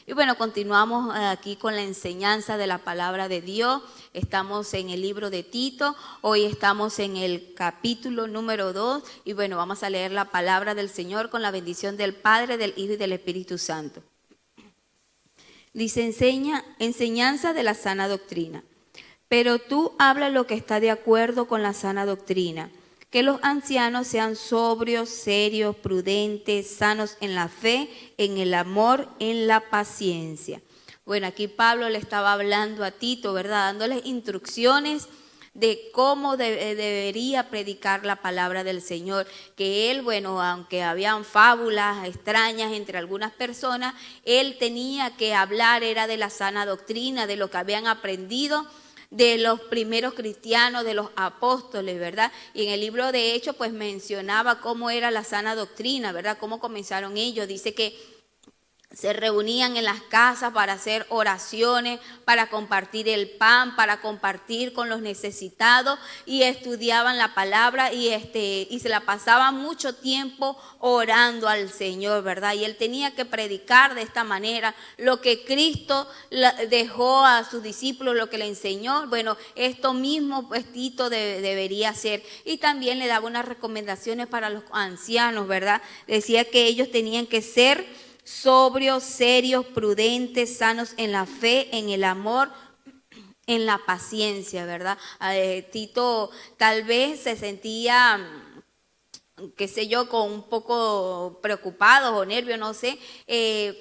Y bueno, continuamos aquí con la enseñanza de la palabra de Dios. Estamos en el libro de Tito, hoy estamos en el capítulo número 2 y bueno, vamos a leer la palabra del Señor con la bendición del Padre, del Hijo y del Espíritu Santo. Dice, enseñanza de la sana doctrina. Pero tú habla lo que está de acuerdo con la sana doctrina, que los ancianos sean sobrios, serios, prudentes, sanos en la fe, en el amor, en la paciencia. Bueno, aquí Pablo le estaba hablando a Tito, ¿verdad? Dándoles instrucciones de cómo debería predicar la palabra del Señor, que él, bueno, aunque habían fábulas extrañas entre algunas personas, él tenía que hablar, era de la sana doctrina, de lo que habían aprendido de los primeros cristianos, de los apóstoles, ¿verdad? Y en el libro de Hechos, pues mencionaba cómo era la sana doctrina, ¿verdad? Cómo comenzaron ellos. Dice que se reunían en las casas para hacer oraciones, para compartir el pan, para compartir con los necesitados y estudiaban la palabra y se la pasaban mucho tiempo orando al Señor, ¿verdad? Y él tenía que predicar de esta manera lo que Cristo dejó a sus discípulos, lo que le enseñó. Bueno, esto mismo pues Tito debería hacer. Y también le daba unas recomendaciones para los ancianos, ¿verdad? Decía que ellos tenían que ser sobrios, serios, prudentes, sanos en la fe, en el amor, en la paciencia, ¿verdad? Tito tal vez se sentía, qué sé yo, con un poco preocupados o nervios, no sé,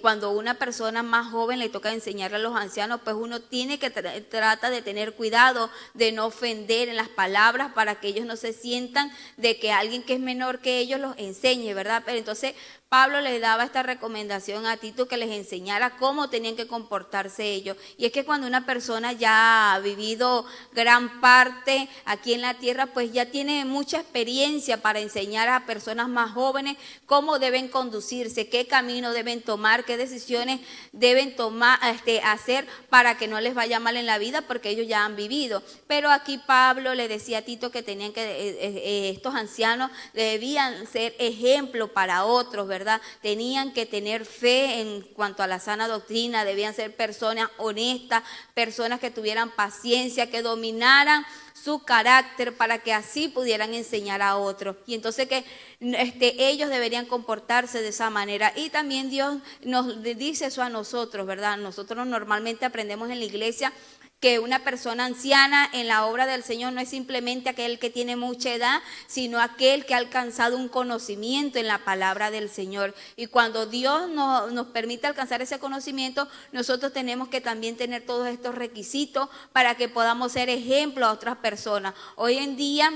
cuando una persona más joven le toca enseñarle a los ancianos, pues uno tiene que trata de tener cuidado de no ofender en las palabras para que ellos no se sientan de que alguien que es menor que ellos los enseñe, ¿verdad? Pero entonces Pablo les daba esta recomendación a Tito que les enseñara cómo tenían que comportarse ellos. Y es que cuando una persona ya ha vivido gran parte aquí en la tierra, pues ya tiene mucha experiencia para enseñar a personas más jóvenes cómo deben conducirse, qué camino deben tomar, qué decisiones deben tomar, hacer para que no les vaya mal en la vida, porque ellos ya han vivido. Pero aquí Pablo le decía a Tito que tenían que estos ancianos debían ser ejemplo para otros, ¿verdad? Tenían que tener fe en cuanto a la sana doctrina, debían ser personas honestas, personas que tuvieran paciencia, que dominaran su carácter para que así pudieran enseñar a otros. Y entonces que ellos deberían comportarse de esa manera. Y también Dios nos dice eso a nosotros, ¿verdad? Nosotros normalmente aprendemos en la iglesia que una persona anciana en la obra del Señor no es simplemente aquel que tiene mucha edad, sino aquel que ha alcanzado un conocimiento en la palabra del Señor. Y cuando Dios nos permite alcanzar ese conocimiento, nosotros tenemos que también tener todos estos requisitos para que podamos ser ejemplo a otras personas. Hoy en día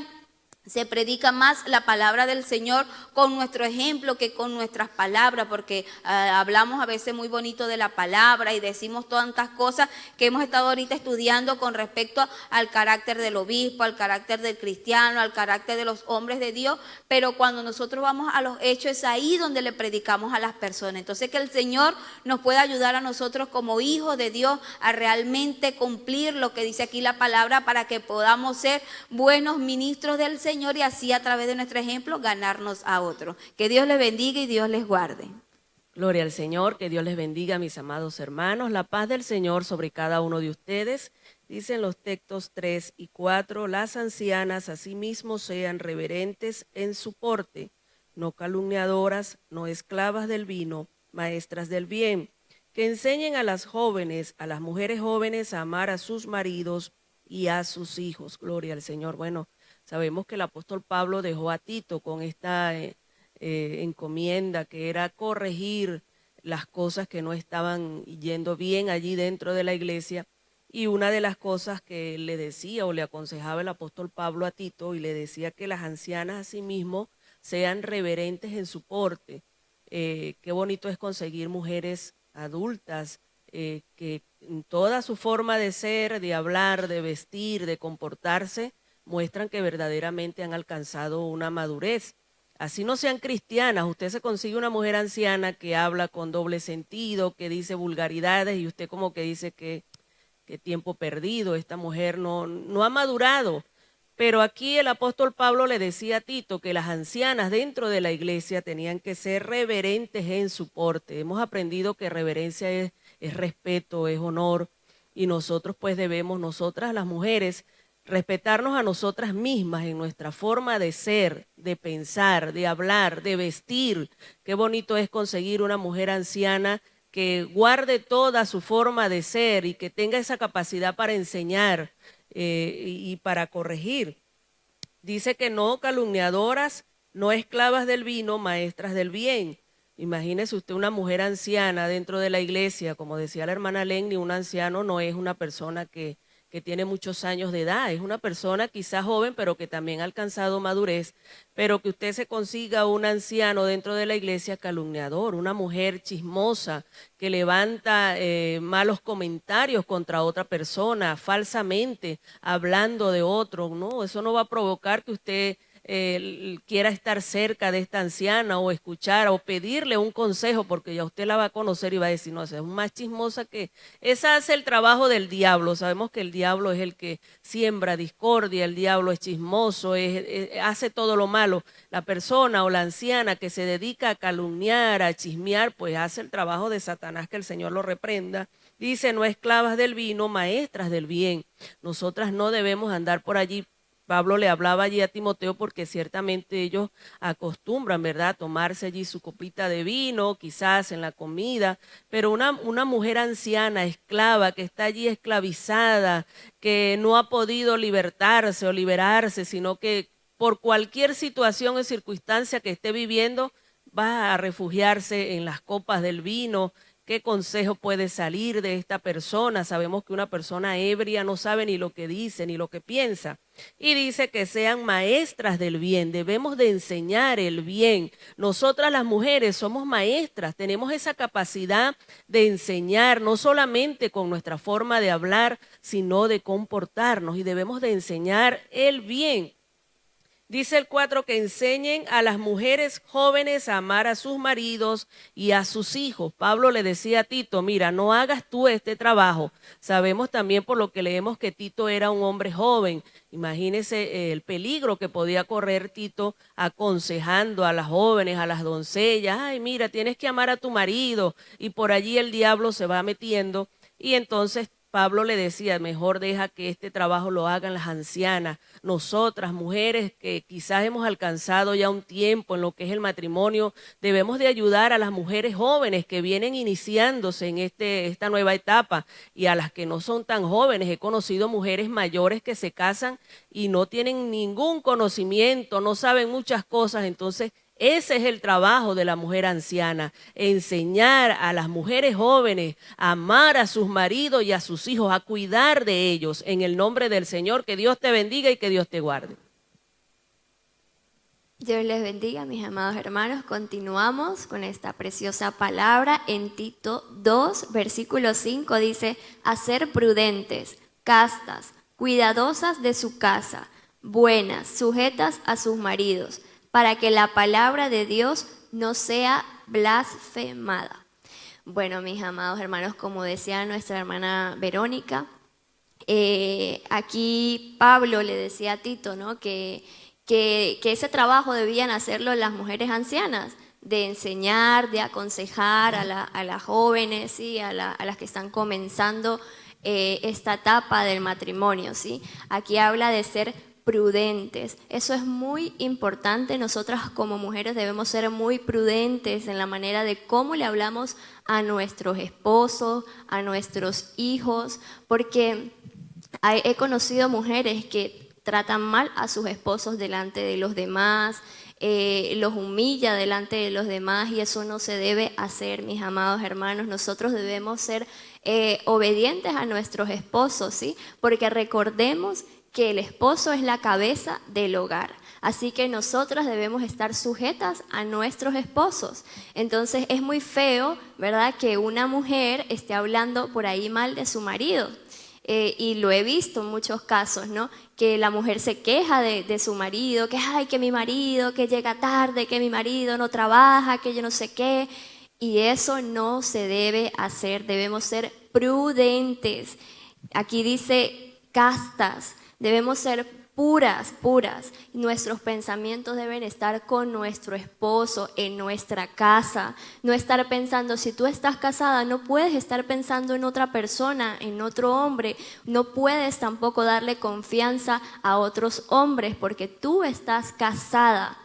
se predica más la palabra del Señor con nuestro ejemplo que con nuestras palabras, porque hablamos a veces muy bonito de la palabra y decimos tantas cosas que hemos estado ahorita estudiando con respecto al carácter del obispo, al carácter del cristiano, al carácter de los hombres de Dios, pero cuando nosotros vamos a los hechos es ahí donde le predicamos a las personas. Entonces que el Señor nos pueda ayudar a nosotros como hijos de Dios a realmente cumplir lo que dice aquí la palabra para que podamos ser buenos ministros del Señor y así a través de nuestro ejemplo ganarnos a otros. Que Dios les bendiga y Dios les guarde. Gloria al Señor, que Dios les bendiga, mis amados hermanos. La paz del Señor sobre cada uno de ustedes. Dicen los textos 3 y 4, las ancianas asimismo sean reverentes en su porte, no calumniadoras, no esclavas del vino, maestras del bien, que enseñen a las jóvenes, a las mujeres jóvenes a amar a sus maridos y a sus hijos. Gloria al Señor. Bueno, sabemos que el apóstol Pablo dejó a Tito con esta encomienda que era corregir las cosas que no estaban yendo bien allí dentro de la iglesia. Y una de las cosas que le decía o le aconsejaba el apóstol Pablo a Tito y le decía que las ancianas asimismo sean reverentes en su porte. Qué bonito es conseguir mujeres adultas que en toda su forma de ser, de hablar, de vestir, de comportarse, muestran que verdaderamente han alcanzado una madurez. Así no sean cristianas, usted se consigue una mujer anciana que habla con doble sentido, que dice vulgaridades y usted como que dice que tiempo perdido, esta mujer no ha madurado. Pero aquí el apóstol Pablo le decía a Tito que las ancianas dentro de la iglesia tenían que ser reverentes en su porte. Hemos aprendido que reverencia es respeto, es honor, y nosotros pues debemos, nosotras las mujeres, respetarnos a nosotras mismas en nuestra forma de ser, de pensar, de hablar, de vestir. Qué bonito es conseguir una mujer anciana que guarde toda su forma de ser y que tenga esa capacidad para enseñar y para corregir. Dice que no calumniadoras, no esclavas del vino, maestras del bien. Imagínese usted una mujer anciana dentro de la iglesia, como decía la hermana Lenny, un anciano no es una persona que tiene muchos años de edad, es una persona quizás joven, pero que también ha alcanzado madurez, pero que usted se consiga un anciano dentro de la iglesia calumniador, una mujer chismosa que levanta malos comentarios contra otra persona, falsamente hablando de otro, no, eso no va a provocar que usted quiera estar cerca de esta anciana o escuchar o pedirle un consejo, porque ya usted la va a conocer y va a decir, no, esa es más chismosa que... Esa hace el trabajo del diablo. Sabemos que el diablo es el que siembra discordia, el diablo es chismoso, hace todo lo malo. La persona o la anciana que se dedica a calumniar, a chismear, pues hace el trabajo de Satanás, que el Señor lo reprenda. Dice, no esclavas del vino, maestras del bien. Nosotras no debemos andar por allí. Pablo le hablaba allí a Timoteo porque ciertamente ellos acostumbran, ¿verdad?, tomarse allí su copita de vino, quizás en la comida, pero una mujer anciana, esclava, que está allí esclavizada, que no ha podido libertarse o liberarse, sino que por cualquier situación o circunstancia que esté viviendo, va a refugiarse en las copas del vino. ¿Qué consejo puede salir de esta persona? Sabemos que una persona ebria no sabe ni lo que dice, ni lo que piensa. Y dice que sean maestras del bien, debemos de enseñar el bien. Nosotras las mujeres somos maestras, tenemos esa capacidad de enseñar, no solamente con nuestra forma de hablar, sino de comportarnos, y debemos de enseñar el bien. Dice el 4 que enseñen a las mujeres jóvenes a amar a sus maridos y a sus hijos. Pablo le decía a Tito, mira, no hagas tú este trabajo. Sabemos también por lo que leemos que Tito era un hombre joven. Imagínese el peligro que podía correr Tito aconsejando a las jóvenes, a las doncellas. Ay, mira, tienes que amar a tu marido. Y por allí el diablo se va metiendo. Y entonces Pablo le decía, mejor deja que este trabajo lo hagan las ancianas. Estas mujeres que quizás hemos alcanzado ya un tiempo en lo que es el matrimonio, debemos de ayudar a las mujeres jóvenes que vienen iniciándose en esta nueva etapa, y a las que no son tan jóvenes. He conocido mujeres mayores que se casan y no tienen ningún conocimiento, no saben muchas cosas. Entonces ese es el trabajo de la mujer anciana, enseñar a las mujeres jóvenes a amar a sus maridos y a sus hijos, a cuidar de ellos en el nombre del Señor. Que Dios te bendiga y que Dios te guarde. Dios les bendiga, mis amados hermanos. Continuamos con esta preciosa palabra en Tito 2, versículo 5. Dice, a ser prudentes, castas, cuidadosas de su casa, buenas, sujetas a sus maridos, para que la palabra de Dios no sea blasfemada. Bueno, mis amados hermanos, como decía nuestra hermana Verónica, aquí Pablo le decía a Tito, ¿no?, que ese trabajo debían hacerlo las mujeres ancianas, de enseñar, de aconsejar a las jóvenes, ¿sí?, a las que están comenzando esta etapa del matrimonio, ¿sí? Aquí habla de ser prudentes. Eso es muy importante. Nosotras como mujeres debemos ser muy prudentes en la manera de cómo le hablamos a nuestros esposos, a nuestros hijos, porque he conocido mujeres que tratan mal a sus esposos delante de los demás, los humilla delante de los demás, y eso no se debe hacer, mis amados hermanos. Nosotros debemos ser obedientes a nuestros esposos, ¿sí? Porque recordemos que el esposo es la cabeza del hogar. Así que nosotras debemos estar sujetas a nuestros esposos. Entonces es muy feo, ¿verdad?, que una mujer esté hablando por ahí mal de su marido. Y lo he visto en muchos casos, ¿no?, que la mujer se queja de su marido, que ay, que mi marido, que llega tarde, que mi marido no trabaja, que yo no sé qué. Y eso no se debe hacer. Debemos ser prudentes. Aquí dice castas. Debemos ser puras, puras. Nuestros pensamientos deben estar con nuestro esposo, en nuestra casa. No estar pensando, si tú estás casada, no puedes estar pensando en otra persona, en otro hombre. No puedes tampoco darle confianza a otros hombres porque tú estás casada.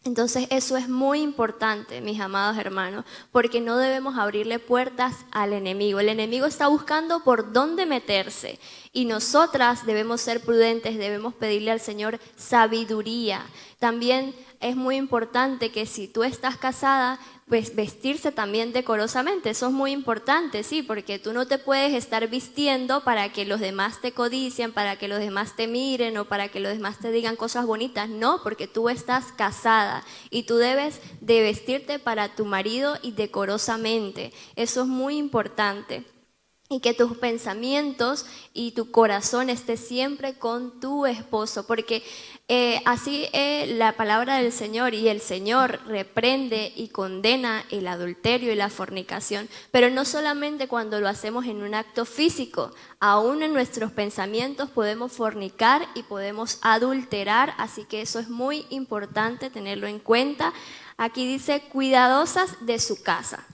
Entonces eso es muy importante, mis amados hermanos, porque no debemos abrirle puertas al enemigo. El enemigo está buscando por dónde meterse y nosotras debemos ser prudentes, debemos pedirle al Señor sabiduría. También es muy importante que si tú estás casada, pues vestirse también decorosamente, eso es muy importante, sí, porque tú no te puedes estar vistiendo para que los demás te codicien, para que los demás te miren o para que los demás te digan cosas bonitas, no, porque tú estás casada y tú debes de vestirte para tu marido y decorosamente, eso es muy importante. Y que tus pensamientos y tu corazón esté siempre con tu esposo, porque así la palabra del Señor, y el Señor reprende y condena el adulterio y la fornicación, pero no solamente cuando lo hacemos en un acto físico, aún en nuestros pensamientos podemos fornicar y podemos adulterar, así que eso es muy importante tenerlo en cuenta. Aquí dice, cuidadosas de su casa.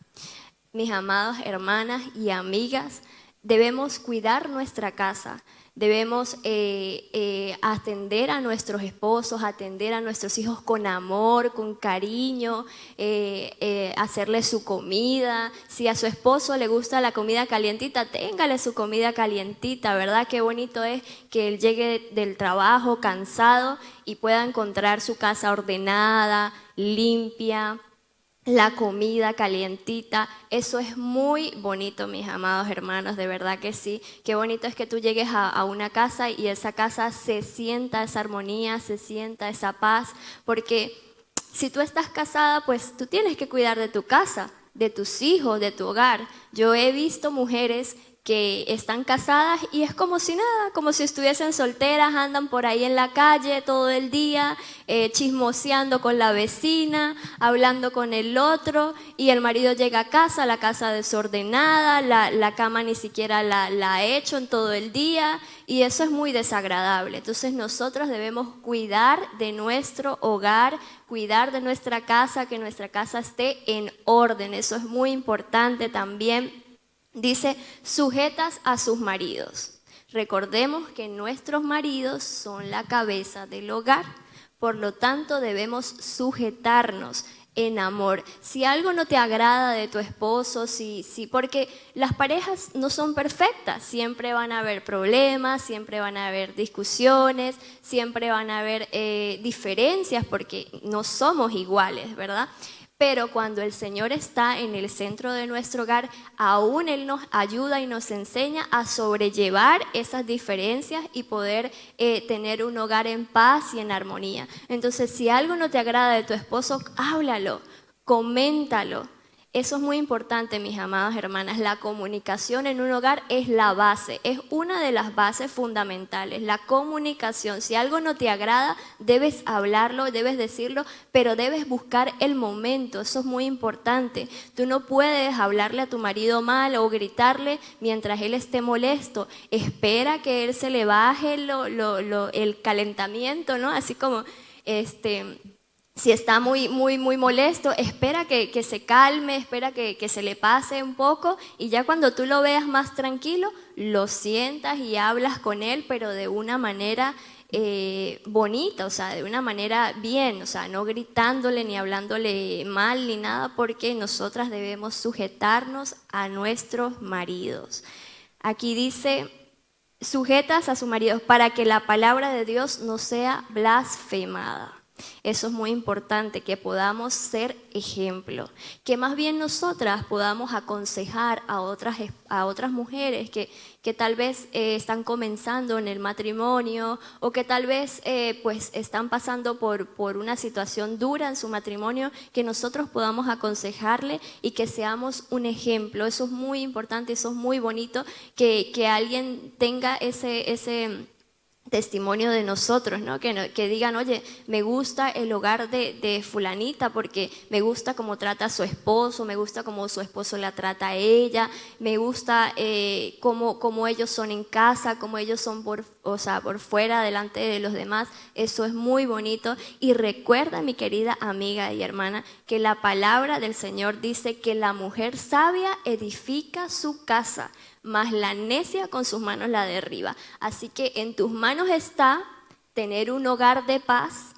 Mis amadas hermanas y amigas, debemos cuidar nuestra casa, debemos atender a nuestros esposos, atender a nuestros hijos con amor, con cariño, hacerle su comida. Si a su esposo le gusta la comida calientita, téngale su comida calientita, ¿verdad? Qué bonito es que él llegue del trabajo cansado y pueda encontrar su casa ordenada, limpia, la comida calientita. Eso es muy bonito, mis amados hermanos, de verdad que sí. Qué bonito es que tú llegues a una casa y esa casa se sienta esa armonía, se sienta esa paz, porque si tú estás casada, pues tú tienes que cuidar de tu casa, de tus hijos, de tu hogar. Yo he visto mujeres que están casadas y es como si nada, como si estuviesen solteras, andan por ahí en la calle todo el día, chismoseando con la vecina, hablando con el otro, y el marido llega a casa, la casa desordenada, la cama ni siquiera la ha hecho en todo el día, y eso es muy desagradable. Entonces nosotros debemos cuidar de nuestro hogar, cuidar de nuestra casa, que nuestra casa esté en orden, eso es muy importante también. Dice, sujetas a sus maridos. Recordemos que nuestros maridos son la cabeza del hogar, por lo tanto debemos sujetarnos en amor. Si algo no te agrada de tu esposo, porque las parejas no son perfectas, siempre van a haber problemas, siempre van a haber discusiones, siempre van a haber diferencias, porque no somos iguales, ¿verdad? Pero cuando el Señor está en el centro de nuestro hogar, aún Él nos ayuda y nos enseña a sobrellevar esas diferencias y poder tener un hogar en paz y en armonía. Entonces, si algo no te agrada de tu esposo, háblalo, coméntalo. Eso es muy importante, mis amadas hermanas. La comunicación en un hogar es la base, es una de las bases fundamentales. La comunicación, si algo no te agrada, debes hablarlo, debes decirlo, pero debes buscar el momento, eso es muy importante. Tú no puedes hablarle a tu marido mal o gritarle mientras él esté molesto. Espera que él se le baje el calentamiento, ¿no? Así como si está muy molesto, espera que se calme, espera que se le pase un poco, y ya cuando tú lo veas más tranquilo, lo sientas y hablas con él, pero de una manera bonita, o sea, de una manera bien, o sea, no gritándole ni hablándole mal ni nada, porque nosotras debemos sujetarnos a nuestros maridos. Aquí dice, sujetas a sus maridos para que la palabra de Dios no sea blasfemada. Eso es muy importante, que podamos ser ejemplo, que más bien nosotras podamos aconsejar a otras mujeres que tal vez están comenzando en el matrimonio, o que tal vez pues están pasando por una situación dura en su matrimonio, que nosotros podamos aconsejarle y que seamos un ejemplo. Eso es muy importante, eso es muy bonito, que alguien tenga ese testimonio de nosotros, ¿no? Que digan, oye, me gusta el hogar de fulanita porque me gusta cómo trata a su esposo, me gusta cómo su esposo la trata a ella, me gusta cómo ellos son en casa, cómo ellos son o sea, por fuera, delante de los demás. Eso es muy bonito. Y recuerda, mi querida amiga y hermana, que la palabra del Señor dice que la mujer sabia edifica su casa, mas la necia con sus manos la derriba. Así que en tus manos está tener un hogar de paz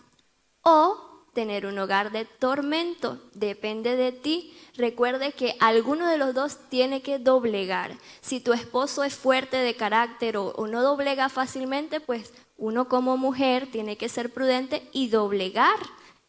o tener un hogar de tormento. Depende de ti. Recuerde que alguno de los dos tiene que doblegar. Si tu esposo es fuerte de carácter o no doblega fácilmente, pues uno como mujer tiene que ser prudente y doblegar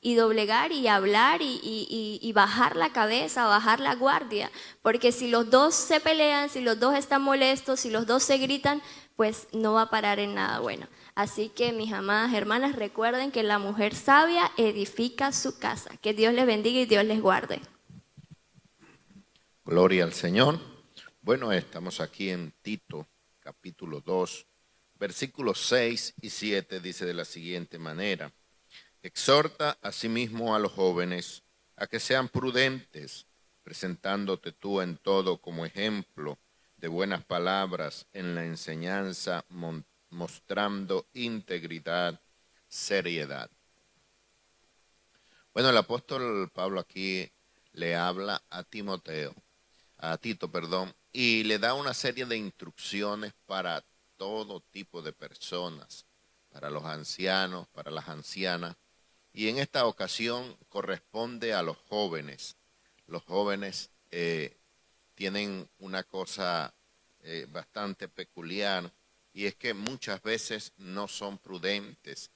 y hablar y bajar la cabeza, bajar la guardia. Porque si los dos se pelean, si los dos están molestos, si los dos se gritan, pues no va a parar en nada bueno. Así que, mis amadas hermanas, recuerden que la mujer sabia edifica su casa. Que Dios les bendiga y Dios les guarde. Gloria al Señor. Bueno, estamos aquí en Tito, capítulo 2, versículos 6 y 7, dice de la siguiente manera: exhorta asimismo a los jóvenes a que sean prudentes, presentándote tú en todo como ejemplo de buenas palabras en la enseñanza, mostrando integridad, seriedad. Bueno, el apóstol Pablo aquí le habla a Tito, y le da una serie de instrucciones para todo tipo de personas, para los ancianos, para las ancianas, y en esta ocasión corresponde a los jóvenes. Los jóvenes tienen una cosa bastante peculiar, y es que muchas veces no son prudentes,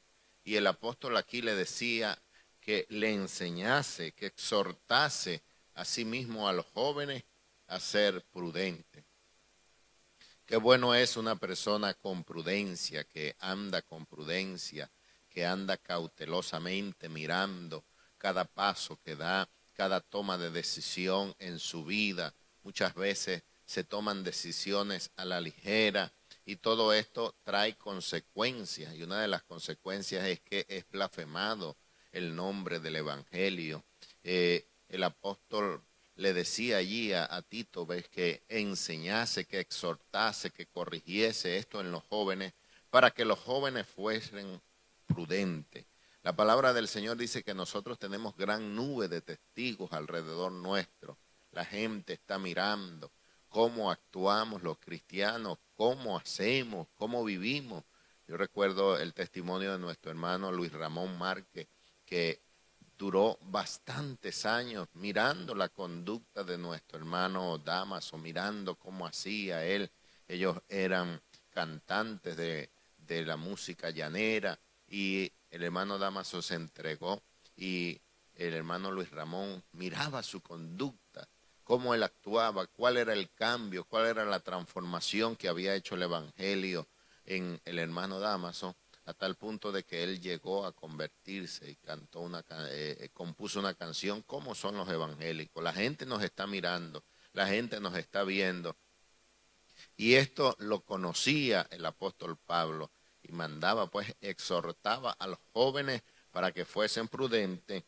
y el apóstol aquí le decía que le enseñase, que exhortase a sí mismo a los jóvenes a ser prudentes. Qué bueno es una persona con prudencia, que anda con prudencia, que anda cautelosamente mirando cada paso que da, cada toma de decisión en su vida. Muchas veces se toman decisiones a la ligera y todo esto trae consecuencias, y una de las consecuencias es que es blasfemado el nombre del Evangelio. El apóstol le decía allí a Tito, ves, que enseñase, que exhortase, que corrigiese esto en los jóvenes, para que los jóvenes fuesen prudentes. La palabra del Señor dice que nosotros tenemos gran nube de testigos alrededor nuestro. La gente está mirando cómo actuamos los cristianos, cómo hacemos, cómo vivimos. Yo recuerdo el testimonio de nuestro hermano Luis Ramón Márquez, que duró bastantes años mirando la conducta de nuestro hermano Damaso, mirando cómo hacía él. Ellos eran cantantes de la música llanera, y el hermano Damaso se entregó, y el hermano Luis Ramón miraba su conducta, cómo él actuaba, cuál era el cambio, cuál era la transformación que había hecho el Evangelio en el hermano Damaso, a tal punto de que él llegó a convertirse y compuso una canción, ¿Cómo son los evangélicos? La gente nos está mirando, la gente nos está viendo. Y esto lo conocía el apóstol Pablo, y mandaba, pues, exhortaba a los jóvenes para que fuesen prudentes,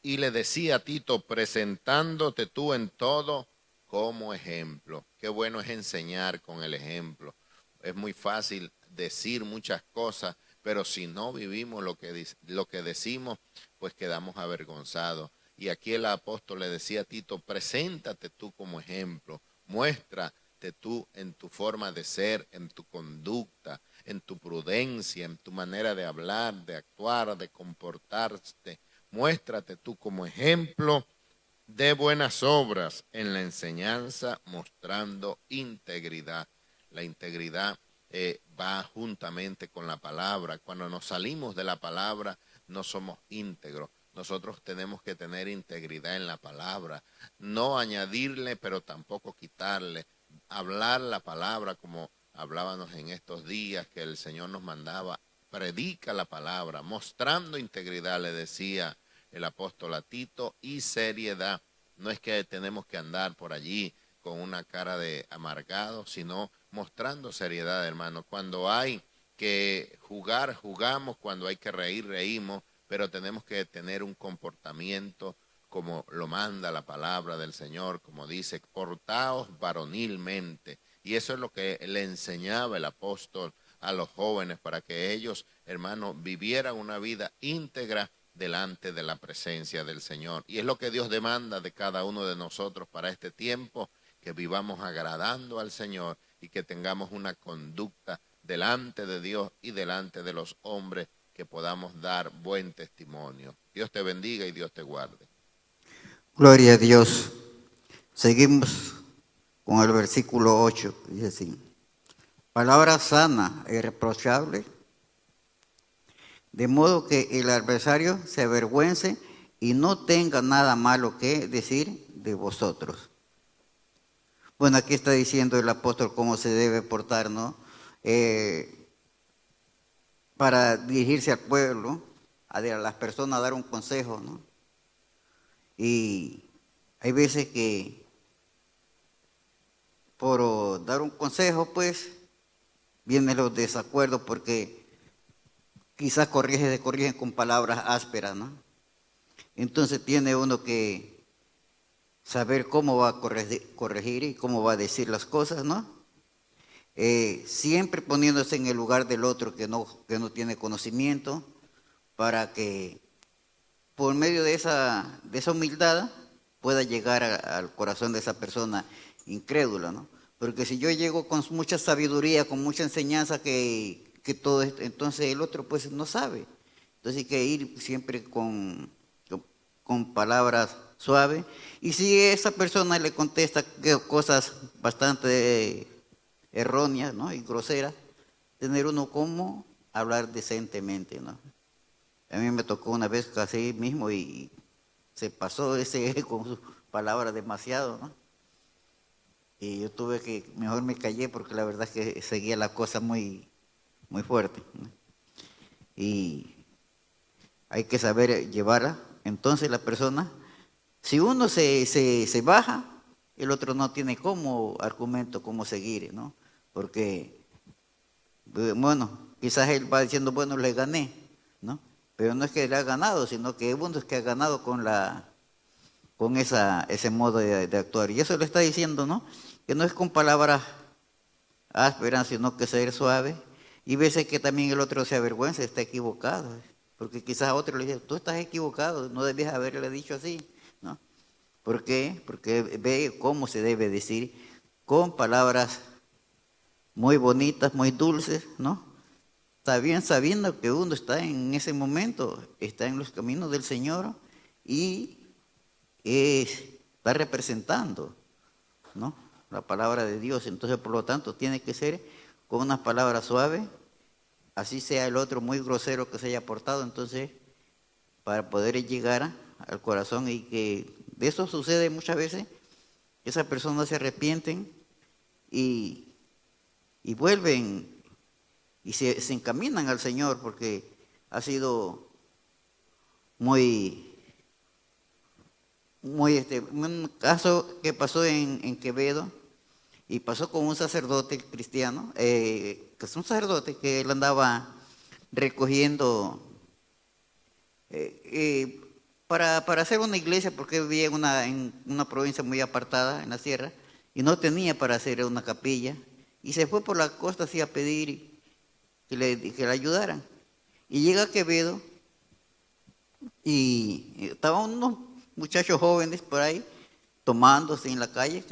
y le decía a Tito, presentándote tú en todo como ejemplo. Qué bueno es enseñar con el ejemplo. Es muy fácil decir muchas cosas, pero si no vivimos lo que decimos, pues quedamos avergonzados. Y aquí el apóstol le decía a Tito, preséntate tú como ejemplo, muéstrate tú en tu forma de ser, en tu conducta, en tu prudencia, en tu manera de hablar, de actuar, de comportarte. Muéstrate tú como ejemplo de buenas obras en la enseñanza, mostrando integridad. La integridad va juntamente con la palabra. Cuando nos salimos de la palabra, no somos íntegros. Nosotros tenemos que tener integridad en la palabra, no añadirle, pero tampoco quitarle. Hablar la palabra como hablábamos en estos días que el Señor nos mandaba. Predica la palabra, mostrando integridad, le decía el apóstol a Tito, y seriedad. No es que tenemos que andar por allí con una cara de amargado, sino mostrando seriedad, hermano. Cuando hay que jugar, jugamos, cuando hay que reír, reímos, pero tenemos que tener un comportamiento como lo manda la palabra del Señor, como dice, portaos varonilmente. Y eso es lo que le enseñaba el apóstol a los jóvenes para que ellos, hermanos, vivieran una vida íntegra delante de la presencia del Señor. Y es lo que Dios demanda de cada uno de nosotros para este tiempo, que vivamos agradando al Señor y que tengamos una conducta delante de Dios y delante de los hombres, que podamos dar buen testimonio. Dios te bendiga y Dios te guarde. Gloria a Dios. Seguimos con el versículo 8, dice así: palabra sana e irreprochable, de modo que el adversario se avergüence y no tenga nada malo que decir de vosotros. Bueno, aquí está diciendo el apóstol cómo se debe portar, ¿no? Para dirigirse al pueblo, a las personas, a dar un consejo, ¿no? Y hay veces que por dar un consejo, pues, vienen los desacuerdos, porque quizás corrigen con palabras ásperas, ¿no? Entonces tiene uno que saber cómo va a corregir y cómo va a decir las cosas, ¿no? Siempre poniéndose en el lugar del otro que no tiene conocimiento, para que por medio de esa humildad pueda llegar al corazón de esa persona incrédula, ¿no? Porque si yo llego con mucha sabiduría, con mucha enseñanza, que todo esto, entonces el otro pues no sabe. Entonces hay que ir siempre con palabras suaves. Y si esa persona le contesta cosas bastante erróneas, ¿no?, y groseras, tener uno como hablar decentemente, ¿no? A mí me tocó una vez así mismo y se pasó ese con sus palabras demasiado, ¿no? Y yo mejor me callé, porque la verdad es que seguía la cosa muy, muy fuerte, ¿no? Y hay que saber llevarla. Entonces la persona, si uno se baja, el otro no tiene cómo argumento, cómo seguir, ¿no? Porque, bueno, quizás él va diciendo, bueno, le gané, ¿no? Pero no es que le ha ganado, sino que uno es que ha ganado con ese modo de actuar. Y eso le está diciendo, ¿no? Que no es con palabras ásperas, sino que ser suave. Y veces que también el otro se avergüenza, está equivocado. Porque quizás a otro le dice, tú estás equivocado, no debías haberle dicho así, ¿no? ¿Por qué? Porque ve cómo se debe decir, con palabras muy bonitas, muy dulces, ¿no? Está bien, sabiendo que uno está en ese momento, está en los caminos del Señor y está representando, ¿no?, la palabra de Dios. Entonces, por lo tanto, tiene que ser con unas palabras suaves, así sea el otro muy grosero que se haya portado, entonces, para poder llegar al corazón. Y que de eso sucede muchas veces, esas personas se arrepienten y vuelven y se encaminan al Señor, porque ha sido muy un caso que pasó en Quevedo, y pasó con un sacerdote cristiano, que es un sacerdote que él andaba recogiendo para hacer una iglesia, porque vivía en una provincia muy apartada en la sierra, y no tenía para hacer una capilla, y se fue por la costa así a pedir que le ayudaran. Y llega a Quevedo y estaban unos muchachos jóvenes por ahí tomándose en la calle,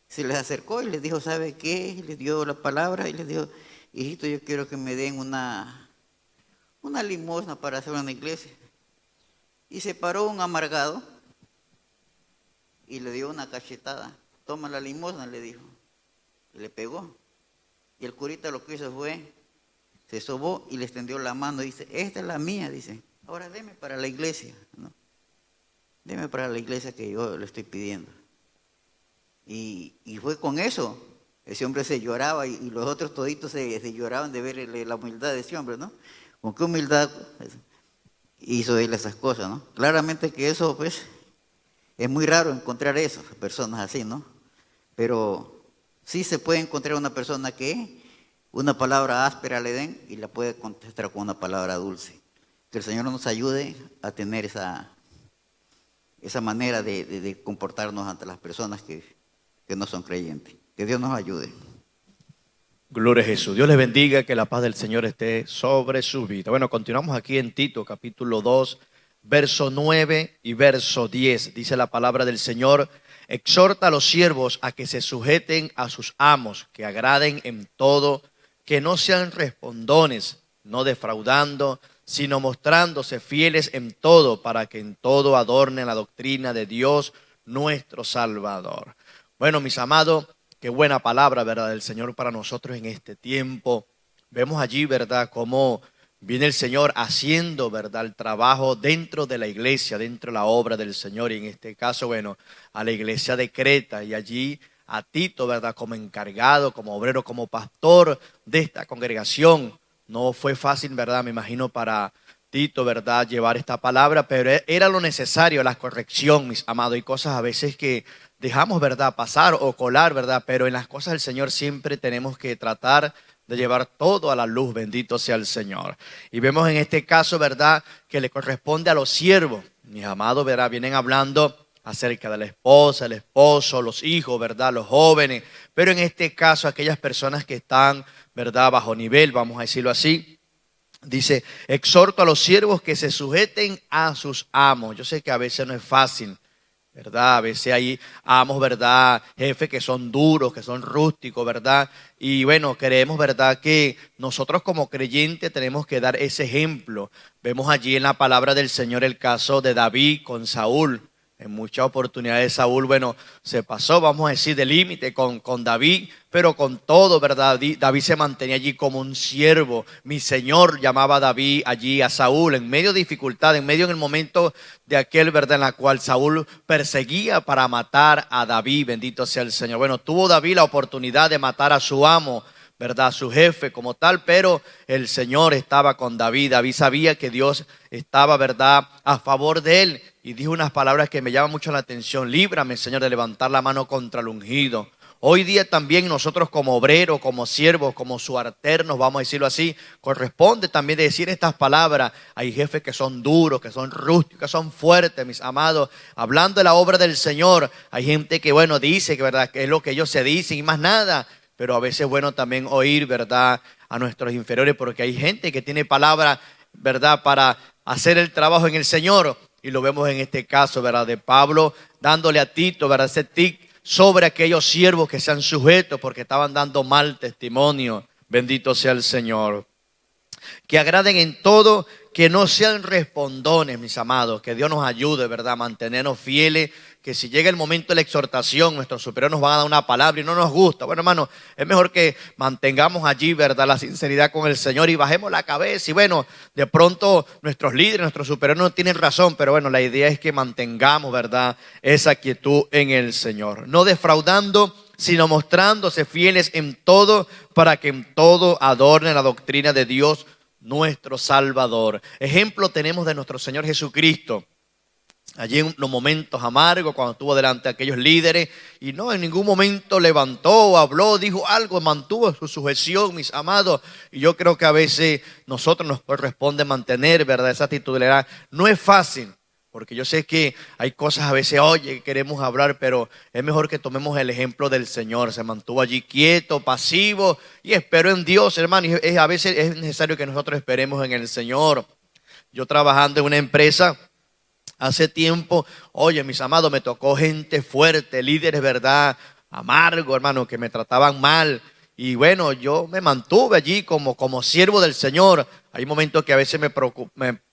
se les acercó y les dijo, ¿sabe qué? Les dio la palabra y les dijo, hijito, yo quiero que me den una limosna para hacer una iglesia. Y se paró un amargado y le dio una cachetada. Toma la limosna, le dijo. Y le pegó. Y el curita lo que hizo fue, se sobó y le extendió la mano y dice, esta es la mía, dice, ahora deme para la iglesia, ¿no? Deme para la iglesia que yo le estoy pidiendo. Y fue con eso. Ese hombre se lloraba y los otros toditos se lloraban de ver la humildad de ese hombre, ¿no? Con qué humildad hizo él esas cosas, ¿no? Claramente que eso, pues, es muy raro encontrar eso, personas así, ¿no? Pero sí se puede encontrar una persona que una palabra áspera le den y la puede contestar con una palabra dulce. Que el Señor nos ayude a tener esa manera de comportarnos ante las personas que no son creyentes. Que Dios nos ayude. Gloria a Jesús. Dios les bendiga, que la paz del Señor esté sobre su vida. Bueno, continuamos aquí en Tito, capítulo 2, verso 9 y verso 10. Dice la palabra del Señor: exhorta a los siervos a que se sujeten a sus amos, que agraden en todo, que no sean respondones, no defraudando, sino mostrándose fieles en todo, para que en todo adornen la doctrina de Dios nuestro Salvador. Bueno, mis amados, qué buena palabra, ¿verdad?, del Señor para nosotros en este tiempo. Vemos allí, ¿verdad?, cómo viene el Señor haciendo, ¿verdad?, el trabajo dentro de la iglesia, dentro de la obra del Señor. Y en este caso, bueno, a la iglesia de Creta, y allí a Tito, ¿verdad?, como encargado, como obrero, como pastor de esta congregación. No fue fácil, ¿verdad?, me imagino, para Tito, ¿verdad?, llevar esta palabra, pero era lo necesario, la corrección, mis amados. Hay cosas a veces que dejamos, ¿verdad?, pasar o colar, ¿verdad?, pero en las cosas del Señor siempre tenemos que tratar de llevar todo a la luz. Bendito sea el Señor. Y vemos en este caso, ¿verdad?, que le corresponde a los siervos. Mis amados, ¿verdad?, vienen hablando acerca de la esposa, el esposo, los hijos, ¿verdad?, los jóvenes, pero en este caso aquellas personas que están, ¿verdad?, bajo nivel, vamos a decirlo así. Dice: exhorto a los siervos que se sujeten a sus amos. Yo sé que a veces no es fácil, ¿verdad? A veces hay amos, ¿verdad?, jefes que son duros, que son rústicos, ¿verdad? Y bueno, creemos, ¿verdad?, que nosotros como creyentes tenemos que dar ese ejemplo. Vemos allí en la palabra del Señor el caso de David con Saúl. En muchas oportunidades Saúl, bueno, se pasó, vamos a decir, de límite con David, pero con todo, ¿verdad? David se mantenía allí como un siervo. Mi Señor llamaba a David allí a Saúl en medio de dificultad, en medio en el momento de aquel, ¿verdad?, en la cual Saúl perseguía para matar a David. Bendito sea el Señor. Bueno, tuvo David la oportunidad de matar a su amo, ¿verdad?, su jefe como tal, pero el Señor estaba con David. David sabía que Dios estaba, ¿verdad?, a favor de él, y dijo unas palabras que me llaman mucho la atención: líbrame, Señor, de levantar la mano contra el ungido. Hoy día también nosotros como obreros, como siervos, como subalternos, vamos a decirlo así, corresponde también decir estas palabras. Hay jefes que son duros, que son rústicos, que son fuertes, mis amados, hablando de la obra del Señor. Hay gente que, bueno, dice que, ¿verdad?, que es lo que ellos se dicen y más nada. Pero a veces es bueno también oír, ¿verdad?, a nuestros inferiores, porque hay gente que tiene palabra, ¿verdad?, para hacer el trabajo en el Señor. Y lo vemos en este caso, ¿verdad?, de Pablo dándole a Tito, ¿verdad?, ese tic sobre aquellos siervos que sean sujetos porque estaban dando mal testimonio. Bendito sea el Señor. Que agraden en todo, que no sean respondones, mis amados. Que Dios nos ayude, ¿verdad?, a mantenernos fieles. Que si llega el momento de la exhortación, nuestros superiores nos van a dar una palabra y no nos gusta. Bueno, hermano, es mejor que mantengamos allí, ¿verdad?, la sinceridad con el Señor y bajemos la cabeza. Y bueno, de pronto nuestros líderes, nuestros superiores no tienen razón, pero bueno, la idea es que mantengamos, ¿verdad?, esa quietud en el Señor. No defraudando, sino mostrándose fieles en todo, para que en todo adornen la doctrina de Dios nuestro Salvador. Ejemplo tenemos de nuestro Señor Jesucristo. Allí en los momentos amargos, cuando estuvo delante de aquellos líderes, y no en ningún momento levantó, habló, dijo algo, mantuvo su sujeción, mis amados. Y yo creo que a veces nosotros nos corresponde mantener, ¿verdad?, esa titularidad. No es fácil, porque yo sé que hay cosas a veces, oye, queremos hablar, pero es mejor que tomemos el ejemplo del Señor. Se mantuvo allí quieto, pasivo, y esperó en Dios, hermano. Y a veces es necesario que nosotros esperemos en el Señor. Yo trabajando en una empresa hace tiempo, oye, mis amados, me tocó gente fuerte, líderes, ¿verdad?, amargo, hermano, que me trataban mal. Y bueno, yo me mantuve allí como siervo del Señor. Hay momentos que a veces me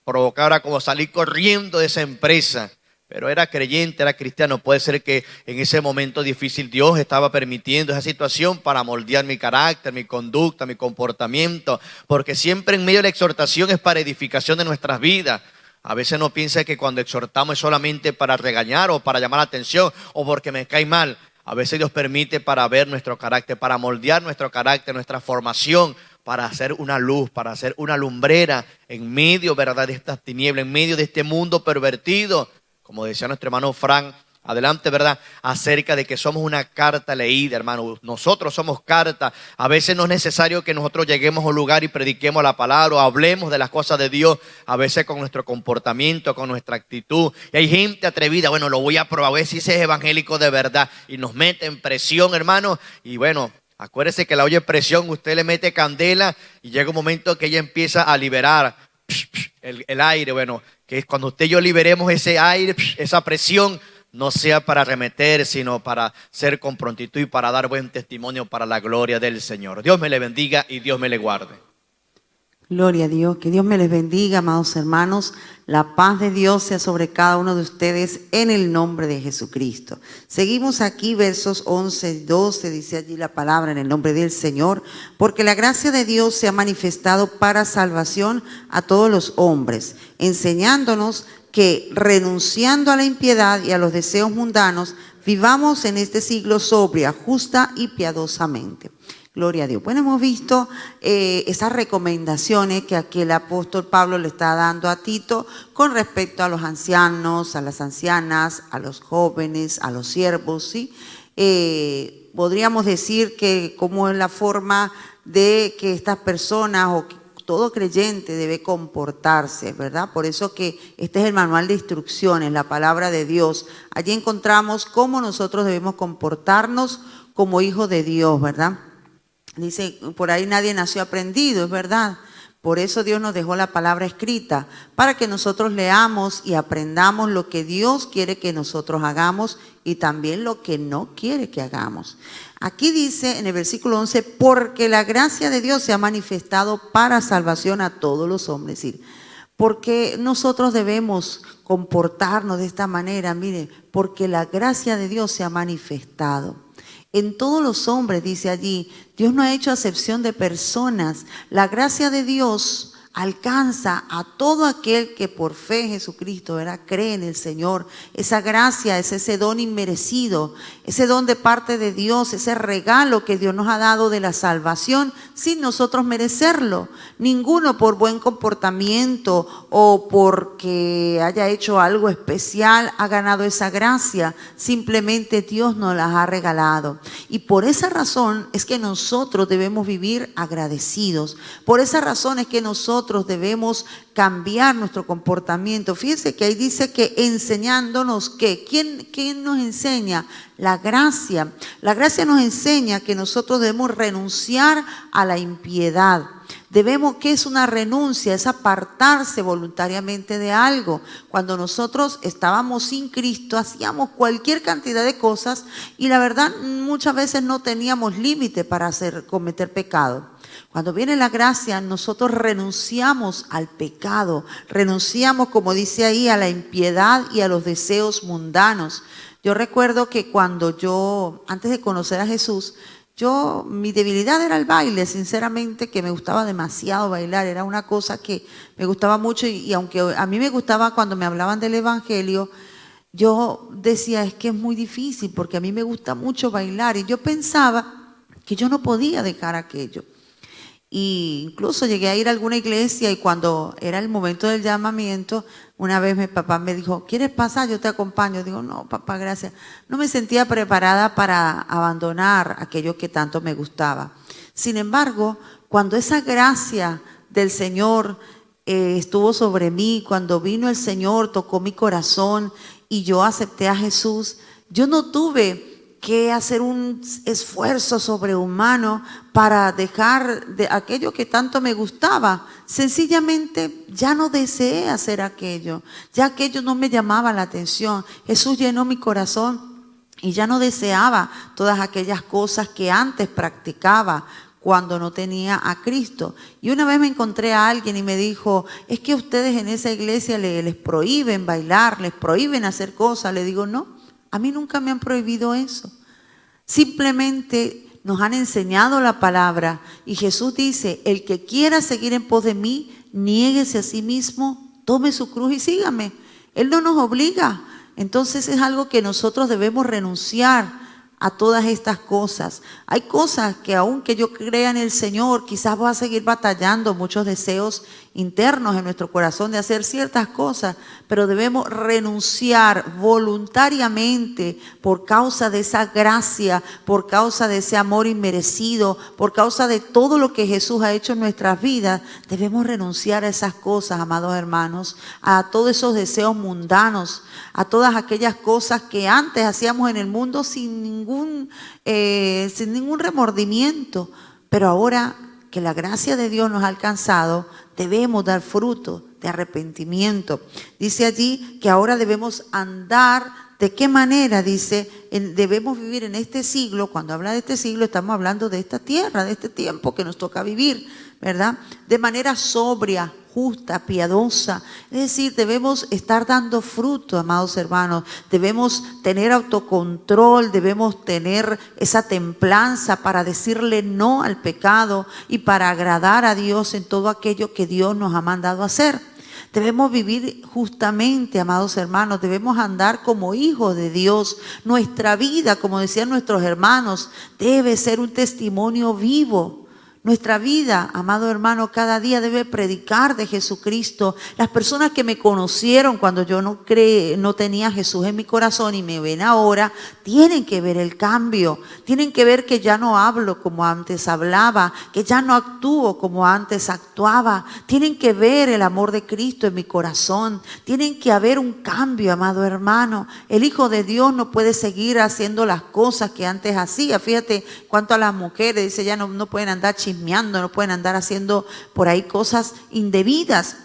provocaba como salir corriendo de esa empresa. Pero era creyente, era cristiano. Puede ser que en ese momento difícil Dios estaba permitiendo esa situación para moldear mi carácter, mi conducta, mi comportamiento. Porque siempre en medio de la exhortación es para edificación de nuestras vidas. A veces no piensa que cuando exhortamos es solamente para regañar o para llamar la atención o porque me cae mal. A veces Dios permite para ver nuestro carácter, para moldear nuestro carácter, nuestra formación, para hacer una luz, para hacer una lumbrera en medio, ¿verdad?, de estas tinieblas, en medio de este mundo pervertido. Como decía nuestro hermano Frank adelante, ¿verdad?, acerca de que somos una carta leída, hermano. Nosotros somos carta. A veces no es necesario que nosotros lleguemos a un lugar y prediquemos la palabra o hablemos de las cosas de Dios. A veces con nuestro comportamiento, con nuestra actitud. Y hay gente atrevida, bueno, lo voy a probar, a ver si ese es evangélico de verdad. Y nos mete en presión, hermano. Y bueno, Acuérdese que la olla de presión, usted le mete candela y llega un momento que ella empieza a liberar el aire. Bueno, que es cuando usted y yo liberemos ese aire, esa presión, no sea para arremeter, sino para ser con prontitud y para dar buen testimonio para la gloria del Señor. Dios me le bendiga y Dios me le guarde. Gloria a Dios, que Dios me les bendiga, amados hermanos. La paz de Dios sea sobre cada uno de ustedes en el nombre de Jesucristo. Seguimos aquí, versos 11 y 12, dice allí la palabra en el nombre del Señor. Porque la gracia de Dios se ha manifestado para salvación a todos los hombres, enseñándonos que renunciando a la impiedad y a los deseos mundanos, vivamos en este siglo sobria, justa y piadosamente. Gloria a Dios. Bueno, hemos visto esas recomendaciones que aquí el apóstol Pablo le está dando a Tito con respecto a los ancianos, a las ancianas, a los jóvenes, a los siervos, ¿sí? Podríamos decir que como es la forma de que estas personas o todo creyente debe comportarse, ¿verdad? Por eso que este es el manual de instrucciones, la palabra de Dios. Allí encontramos cómo nosotros debemos comportarnos como hijos de Dios, ¿verdad? Dice, por ahí nadie nació aprendido, es verdad. Por eso Dios nos dejó la palabra escrita, para que nosotros leamos y aprendamos lo que Dios quiere que nosotros hagamos y también lo que no quiere que hagamos. Aquí dice en el versículo 11, porque la gracia de Dios se ha manifestado para salvación a todos los hombres. Es decir, porque nosotros debemos comportarnos de esta manera, mire, porque la gracia de Dios se ha manifestado. En todos los hombres, dice allí, Dios no ha hecho acepción de personas. La gracia de Dios alcanza a todo aquel que por fe en Jesucristo, ¿verdad?, cree en el Señor. Esa gracia es ese don inmerecido, ese don de parte de Dios, ese regalo que Dios nos ha dado de la salvación sin nosotros merecerlo. Ninguno por buen comportamiento o porque haya hecho algo especial ha ganado esa gracia. Simplemente Dios nos las ha regalado. Y por esa razón es que nosotros debemos vivir agradecidos. Por esa razón es que nosotros debemos cambiar nuestro comportamiento. Fíjense que ahí dice que enseñándonos que, ¿quién nos enseña? La gracia. La gracia nos enseña que nosotros debemos renunciar a la impiedad. Debemos, ¿qué es una renuncia? Es apartarse voluntariamente de algo. Cuando nosotros estábamos sin Cristo, hacíamos cualquier cantidad de cosas y la verdad muchas veces no teníamos límite para cometer pecado. Cuando viene la gracia, nosotros renunciamos al pecado, renunciamos, como dice ahí, a la impiedad y a los deseos mundanos. Yo recuerdo que cuando yo, antes de conocer a Jesús, mi debilidad era el baile, sinceramente, que me gustaba demasiado bailar, era una cosa que me gustaba mucho y aunque a mí me gustaba cuando me hablaban del evangelio, yo decía, es que es muy difícil porque a mí me gusta mucho bailar y yo pensaba que yo no podía dejar aquello. Y incluso llegué a ir a alguna iglesia y cuando era el momento del llamamiento, una vez mi papá me dijo, ¿quieres pasar? Yo te acompaño. Digo, no, papá, gracias. No me sentía preparada para abandonar aquello que tanto me gustaba. Sin embargo, cuando esa gracia del Señor estuvo sobre mí, cuando vino el Señor, tocó mi corazón y yo acepté a Jesús, yo no tuve que hacer un esfuerzo sobrehumano para dejar de aquello que tanto me gustaba. Sencillamente ya no deseé hacer aquello, ya aquello no me llamaba la atención. Jesús llenó mi corazón y ya no deseaba todas aquellas cosas que antes practicaba cuando no tenía a Cristo. Y una vez me encontré a alguien y me dijo, es que ustedes en esa iglesia les prohíben bailar, les prohíben hacer cosas. Le digo, no. A mí nunca me han prohibido eso. Simplemente nos han enseñado la palabra y Jesús dice, el que quiera seguir en pos de mí, niéguese a sí mismo, tome su cruz y sígame. Él no nos obliga. Entonces es algo que nosotros debemos renunciar a todas estas cosas. Hay cosas que aunque yo crea en el Señor, quizás voy a seguir batallando muchos deseos internos en nuestro corazón de hacer ciertas cosas, pero debemos renunciar voluntariamente por causa de esa gracia, por causa de ese amor inmerecido, por causa de todo lo que Jesús ha hecho en nuestras vidas. Debemos renunciar a esas cosas, amados hermanos, a todos esos deseos mundanos, a todas aquellas cosas que antes hacíamos en el mundo sin ningún sin ningún remordimiento. Pero ahora que la gracia de Dios nos ha alcanzado, debemos dar fruto de arrepentimiento. Dice allí que ahora debemos andar. ¿De qué manera? Dice, debemos vivir en este siglo. Cuando habla de este siglo, estamos hablando de esta tierra, de este tiempo que nos toca vivir, ¿verdad? De manera sobria, justa, piadosa. Es decir, debemos estar dando fruto, amados hermanos. Debemos tener autocontrol, debemos tener esa templanza para decirle no al pecado y para agradar a Dios en todo aquello que Dios nos ha mandado hacer. Debemos vivir justamente, amados hermanos, debemos andar como hijos de Dios. Nuestra vida, como decían nuestros hermanos, debe ser un testimonio vivo. Nuestra vida, amado hermano, cada día debe predicar de Jesucristo. Las personas que me conocieron cuando yo no tenía a Jesús en mi corazón y me ven ahora, tienen que ver el cambio. Tienen que ver que ya no hablo como antes hablaba, que ya no actúo como antes actuaba. Tienen que ver el amor de Cristo en mi corazón. Tienen que haber un cambio, amado hermano. El Hijo de Dios no puede seguir haciendo las cosas que antes hacía. Fíjate, cuanto a las mujeres, dice, ya no pueden andar chismeando, no pueden andar haciendo por ahí cosas indebidas.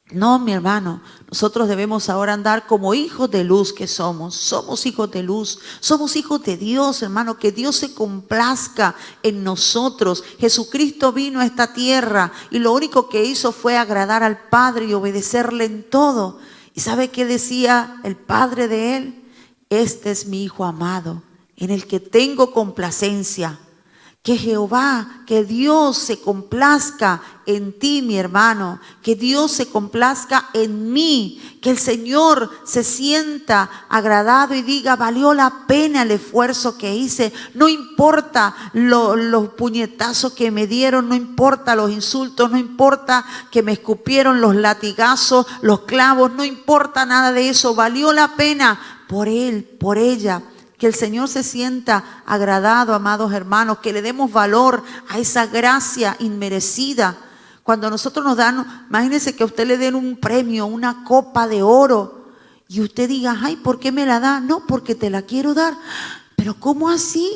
No, mi hermano, nosotros debemos ahora andar como hijos de luz que somos. Somos hijos de luz, somos hijos de Dios, hermano, que Dios se complazca en nosotros. Jesucristo vino a esta tierra y lo único que hizo fue agradar al Padre y obedecerle en todo. ¿Y sabe qué decía el Padre de él? Este es mi Hijo amado, en el que tengo complacencia. Que Jehová, que Dios se complazca en ti, mi hermano, que Dios se complazca en mí, que el Señor se sienta agradado y diga, valió la pena el esfuerzo que hice, no importa los puñetazos que me dieron, no importa los insultos, no importa que me escupieron los latigazos, los clavos, no importa nada de eso, valió la pena por él, por ella. Que el Señor se sienta agradado, amados hermanos, que le demos valor a esa gracia inmerecida. Cuando nosotros nos dan, imagínense que a usted le den un premio, una copa de oro, y usted diga, ay, ¿por qué me la da? No, porque te la quiero dar. Pero ¿cómo así?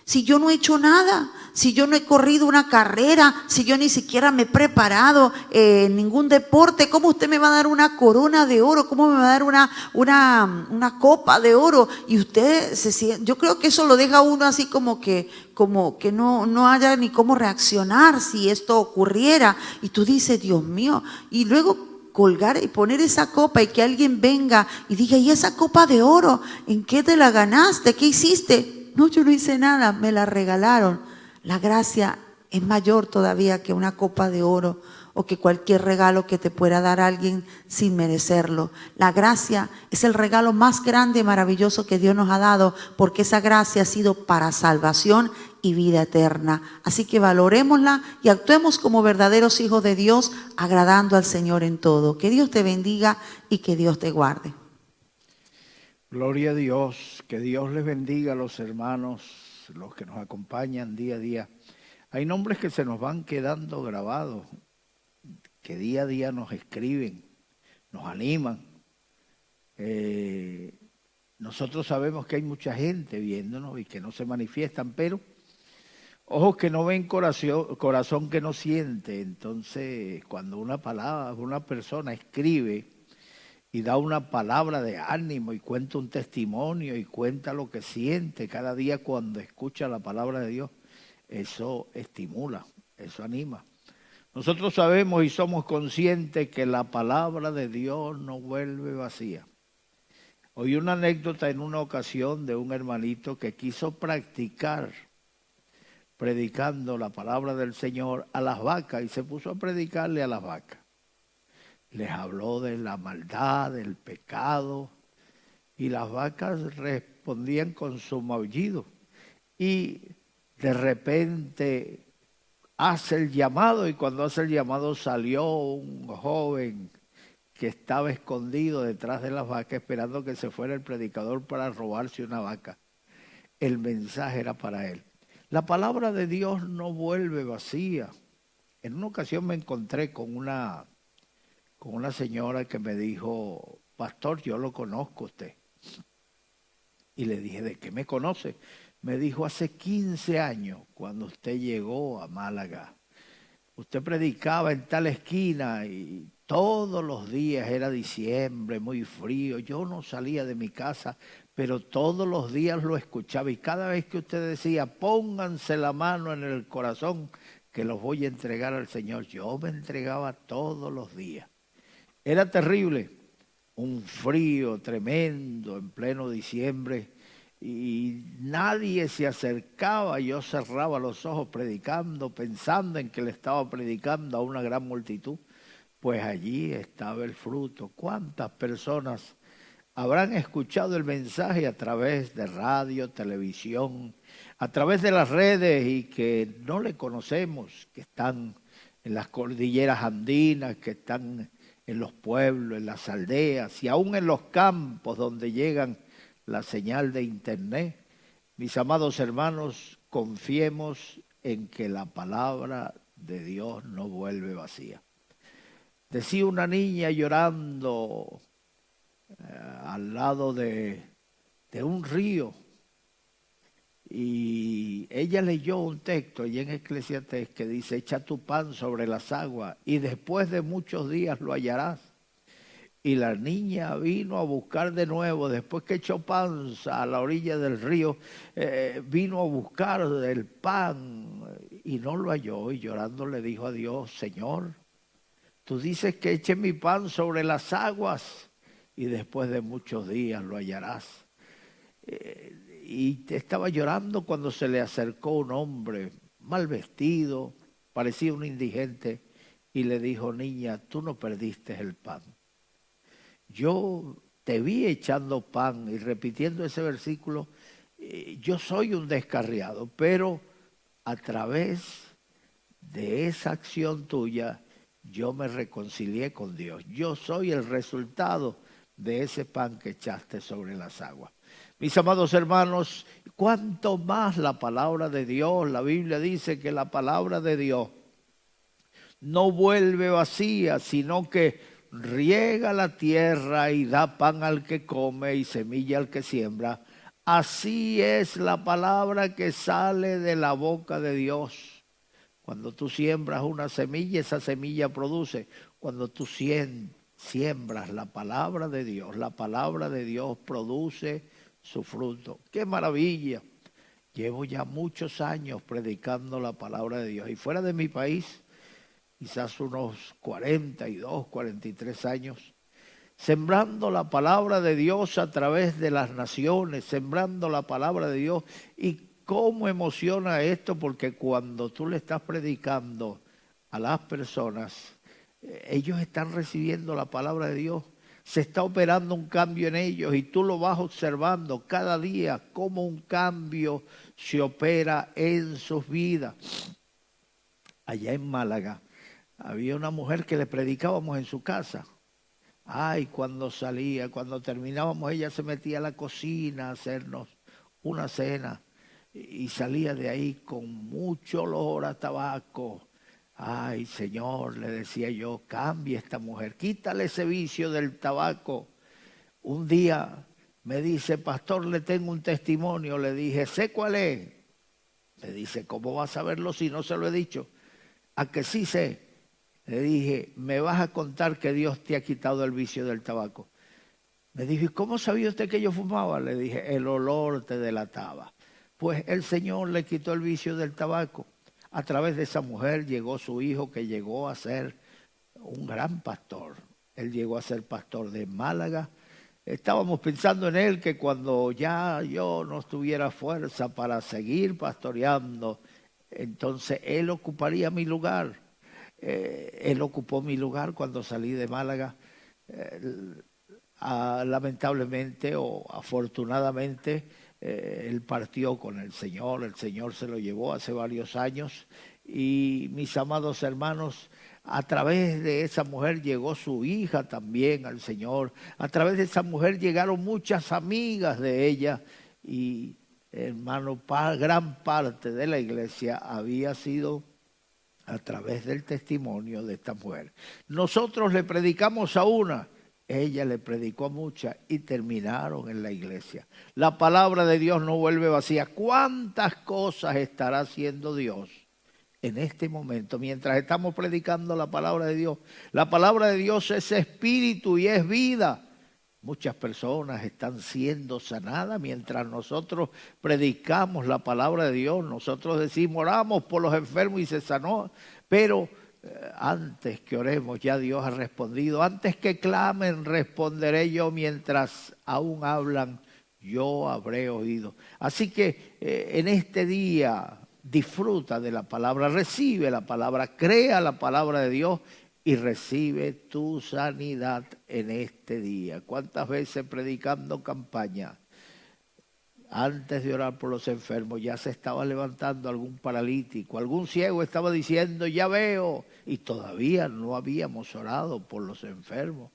Si yo no he hecho nada, si yo no he corrido una carrera, si yo ni siquiera me he preparado en ningún deporte, ¿cómo usted me va a dar una corona de oro? ¿Cómo me va a dar una copa de oro? Y usted se siente, yo creo que eso lo deja a uno así como que no haya ni cómo reaccionar si esto ocurriera. Y tú dices, Dios mío, y luego colgar y poner esa copa y que alguien venga y diga, ¿y esa copa de oro? ¿En qué te la ganaste? ¿Qué hiciste? No, yo no hice nada, me la regalaron. La gracia es mayor todavía que una copa de oro o que cualquier regalo que te pueda dar alguien sin merecerlo. La gracia es el regalo más grande y maravilloso que Dios nos ha dado, porque esa gracia ha sido para salvación y vida eterna. Así que valorémosla y actuemos como verdaderos hijos de Dios, agradando al Señor en todo. Que Dios te bendiga y que Dios te guarde. Gloria a Dios, que Dios les bendiga a los hermanos, los que nos acompañan día a día. Hay nombres que se nos van quedando grabados, que día a día nos escriben, nos animan. Nosotros sabemos que hay mucha gente viéndonos y que no se manifiestan, pero ojos que no ven, corazón que no siente. Entonces, cuando una persona escribe y da una palabra de ánimo y cuenta un testimonio y cuenta lo que siente cada día cuando escucha la palabra de Dios, eso estimula, eso anima. Nosotros sabemos y somos conscientes que la palabra de Dios no vuelve vacía. Oí una anécdota en una ocasión de un hermanito que quiso practicar predicando la palabra del Señor a las vacas y se puso a predicarle a las vacas. Les habló de la maldad, del pecado, y las vacas respondían con su maullido. Y de repente hace el llamado, y cuando hace el llamado salió un joven que estaba escondido detrás de las vacas esperando que se fuera el predicador para robarse una vaca. El mensaje era para él. La palabra de Dios no vuelve vacía. En una ocasión me encontré con una señora que me dijo, pastor, yo lo conozco a usted. Y le dije, ¿de qué me conoce? me dijo hace 15 años, cuando usted llegó a Málaga, usted predicaba en tal esquina y todos los días era diciembre, muy frío. Yo no salía de mi casa, pero todos los días lo escuchaba. Y cada vez que usted decía, pónganse la mano en el corazón, que los voy a entregar al Señor, yo me entregaba todos los días. Era terrible, un frío tremendo en pleno diciembre. Y nadie se acercaba, yo cerraba los ojos predicando, pensando en que le estaba predicando a una gran multitud. Pues allí estaba el fruto. ¿Cuántas personas habrán escuchado el mensaje a través de radio, televisión, a través de las redes y que no le conocemos, que están en las cordilleras andinas, que están en los pueblos, en las aldeas y aún en los campos donde llegan la señal de internet? Mis amados hermanos, confiemos en que la palabra de Dios no vuelve vacía. Decía una niña llorando al lado de un río, y ella leyó un texto allí en Eclesiastés que dice: echa tu pan sobre las aguas y después de muchos días lo hallarás. Y la niña vino a buscar de nuevo, después que echó pan a la orilla del río, vino a buscar el pan y no lo halló, y llorando le dijo a Dios: Señor, tú dices que eche mi pan sobre las aguas y después de muchos días lo hallarás. Y estaba llorando cuando se le acercó un hombre mal vestido, parecía un indigente, y le dijo: niña, tú no perdiste el pan. Yo te vi echando pan, y repitiendo ese versículo, yo soy un descarriado, pero a través de esa acción tuya, yo me reconcilié con Dios. Yo soy el resultado de ese pan que echaste sobre las aguas. Mis amados hermanos, cuanto más la palabra de Dios, la Biblia dice que la palabra de Dios no vuelve vacía, sino que riega la tierra y da pan al que come y semilla al que siembra. Así es la palabra que sale de la boca de Dios. Cuando tú siembras una semilla, esa semilla produce. Cuando tú siembras la palabra de Dios produce su fruto. ¡Qué maravilla! Llevo ya muchos años predicando la palabra de Dios. Y fuera de mi país, quizás unos 42, 43 años, sembrando la palabra de Dios a través de las naciones, sembrando la palabra de Dios. Y cómo emociona esto, porque cuando tú le estás predicando a las personas, ellos están recibiendo la palabra de Dios, se está operando un cambio en ellos y tú lo vas observando cada día cómo un cambio se opera en sus vidas. Allá en Málaga había una mujer que le predicábamos en su casa. Ay, cuando salía, cuando terminábamos, ella se metía a la cocina a hacernos una cena y salía de ahí con mucho olor a tabaco. Ay, Señor, le decía yo, cambia esta mujer, quítale ese vicio del tabaco. Un día me dice: pastor, le tengo un testimonio. Le dije: ¿sé cuál es? Me dice: ¿cómo vas a saberlo si no se lo he dicho? ¿A que sí sé? Le dije: me vas a contar que Dios te ha quitado el vicio del tabaco. Me dijo: ¿y cómo sabía usted que yo fumaba? Le dije: el olor te delataba. Pues el Señor le quitó el vicio del tabaco. A través de esa mujer llegó su hijo, que llegó a ser un gran pastor. Él llegó a ser pastor de Málaga. Estábamos pensando en él, que cuando ya yo no tuviera fuerza para seguir pastoreando, entonces él ocuparía mi lugar. Él ocupó mi lugar cuando salí de Málaga. Lamentablemente o afortunadamente, él partió con el Señor se lo llevó hace varios años. Y mis amados hermanos, a través de esa mujer llegó su hija también al Señor. A través de esa mujer llegaron muchas amigas de ella. Y hermano, gran parte de la iglesia había sido a través del testimonio de esta mujer. Nosotros le predicamos a una Ella le predicó a muchas y terminaron en la iglesia. La palabra de Dios no vuelve vacía. ¿Cuántas cosas estará haciendo Dios en este momento mientras estamos predicando la palabra de Dios? La palabra de Dios es espíritu y es vida. Muchas personas están siendo sanadas mientras nosotros predicamos la palabra de Dios. Nosotros decimos, oramos por los enfermos y se sanó. Pero antes que oremos, ya Dios ha respondido. Antes que clamen, responderé yo. Mientras aún hablan, yo habré oído. Así que en este día disfruta de la palabra, recibe la palabra, crea la palabra de Dios y recibe tu sanidad en este día. ¿Cuántas veces predicando campaña, antes de orar por los enfermos, ya se estaba levantando algún paralítico, algún ciego estaba diciendo, ya veo, y todavía no habíamos orado por los enfermos?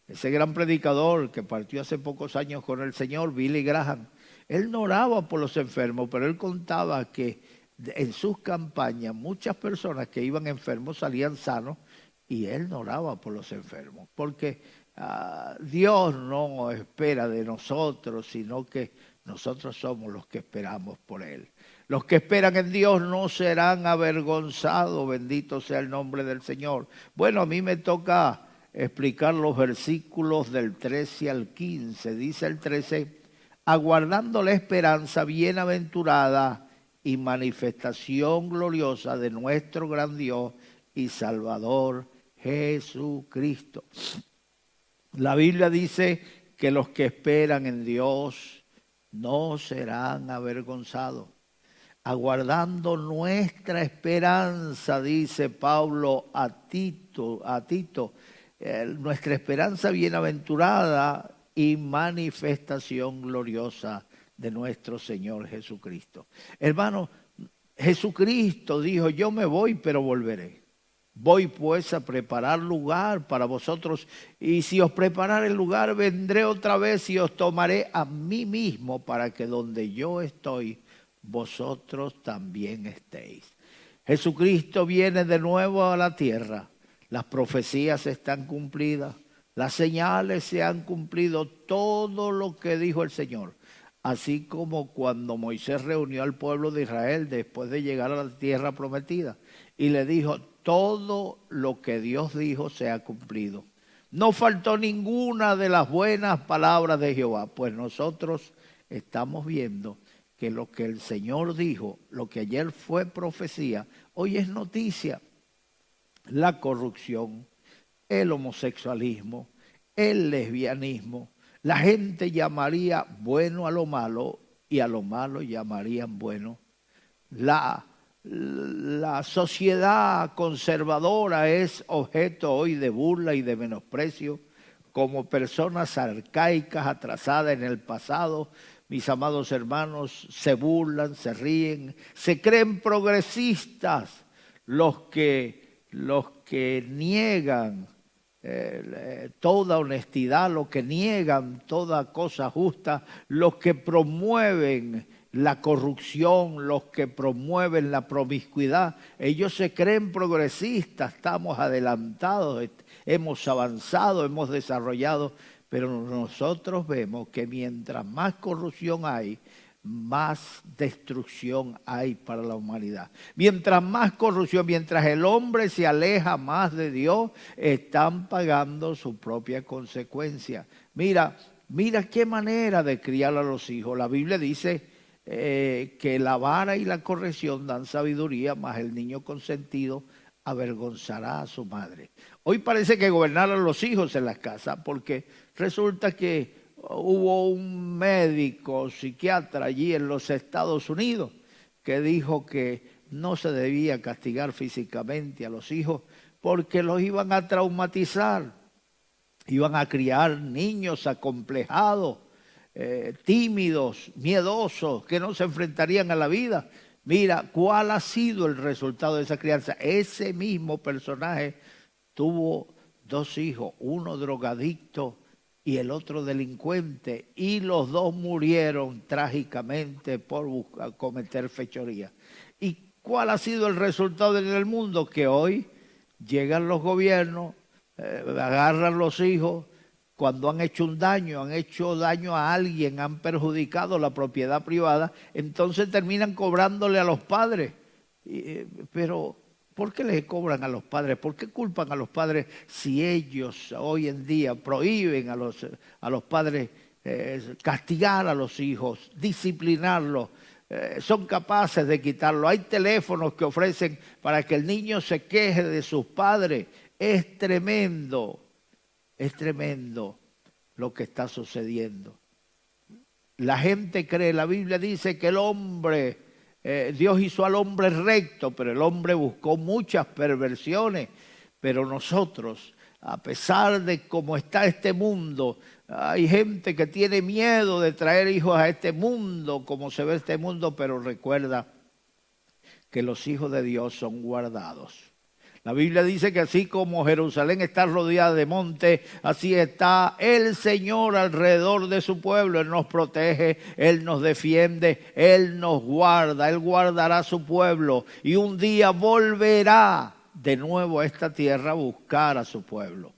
Ese gran predicador que partió hace pocos años con el Señor, Billy Graham, él no oraba por los enfermos, pero él contaba que en sus campañas muchas personas que iban enfermos salían sanos y él no oraba por los enfermos, porque Dios no espera de nosotros, sino que nosotros somos los que esperamos por Él. Los que esperan en Dios no serán avergonzados, bendito sea el nombre del Señor. Bueno, a mí me toca explicar los versículos del 13 al 15. Dice el 13, aguardando la esperanza bienaventurada y manifestación gloriosa de nuestro gran Dios y Salvador Jesucristo. La Biblia dice que los que esperan en Dios no serán avergonzados. Aguardando nuestra esperanza, dice Pablo a Tito, nuestra esperanza bienaventurada y manifestación gloriosa de nuestro Señor Jesucristo. Hermano, Jesucristo dijo, yo me voy, pero volveré. Voy pues a preparar lugar para vosotros, y si os preparare el lugar, vendré otra vez y os tomaré a mí mismo, para que donde yo estoy, vosotros también estéis. Jesucristo viene de nuevo a la tierra. Las profecías están cumplidas, las señales se han cumplido, todo lo que dijo el Señor. Así como cuando Moisés reunió al pueblo de Israel después de llegar a la tierra prometida y le dijo, todo lo que Dios dijo se ha cumplido. No faltó ninguna de las buenas palabras de Jehová. Pues nosotros estamos viendo que lo que el Señor dijo, lo que ayer fue profecía, hoy es noticia. La corrupción, el homosexualismo, el lesbianismo. La gente llamaría bueno a lo malo y a lo malo llamarían bueno. La sociedad conservadora es objeto hoy de burla y de menosprecio, como personas arcaicas atrasadas en el pasado. Mis amados hermanos, se burlan, se ríen, se creen progresistas los que niegan toda honestidad, los que niegan toda cosa justa, los que promueven la corrupción, los que promueven la promiscuidad. Ellos se creen progresistas, estamos adelantados, hemos avanzado, hemos desarrollado, pero nosotros vemos que mientras más corrupción hay, más destrucción hay para la humanidad. Mientras más corrupción, mientras el hombre se aleja más de Dios, están pagando su propia consecuencia. Mira qué manera de criar a los hijos. La Biblia dice que la vara y la corrección dan sabiduría, mas el niño consentido avergonzará a su madre. Hoy parece que gobernaron los hijos en las casas, porque resulta que hubo un médico, psiquiatra allí en los Estados Unidos que dijo que no se debía castigar físicamente a los hijos porque los iban a traumatizar, iban a criar niños acomplejados, tímidos, miedosos, que no se enfrentarían a la vida. Mira, ¿cuál ha sido el resultado de esa crianza? Ese mismo personaje tuvo 2 hijos, uno drogadicto y el otro delincuente, y los 2 murieron trágicamente por cometer fechoría. ¿Y cuál ha sido el resultado en el mundo? Que hoy llegan los gobiernos, agarran los hijos cuando han hecho un daño, han hecho daño a alguien, han perjudicado la propiedad privada, entonces terminan cobrándole a los padres. Pero, ¿por qué les cobran a los padres? ¿Por qué culpan a los padres si ellos hoy en día prohíben a los padres castigar a los hijos, disciplinarlos? Son capaces de quitarlo. Hay teléfonos que ofrecen para que el niño se queje de sus padres. Es tremendo lo que está sucediendo. La gente cree, la Biblia dice que el hombre, Dios hizo al hombre recto, pero el hombre buscó muchas perversiones. Pero nosotros, a pesar de cómo está este mundo, hay gente que tiene miedo de traer hijos a este mundo, como se ve este mundo, pero recuerda que los hijos de Dios son guardados. La Biblia dice que así como Jerusalén está rodeada de monte, así está el Señor alrededor de su pueblo. Él nos protege, Él nos defiende, Él nos guarda, Él guardará su pueblo. Y un día volverá de nuevo a esta tierra a buscar a su pueblo.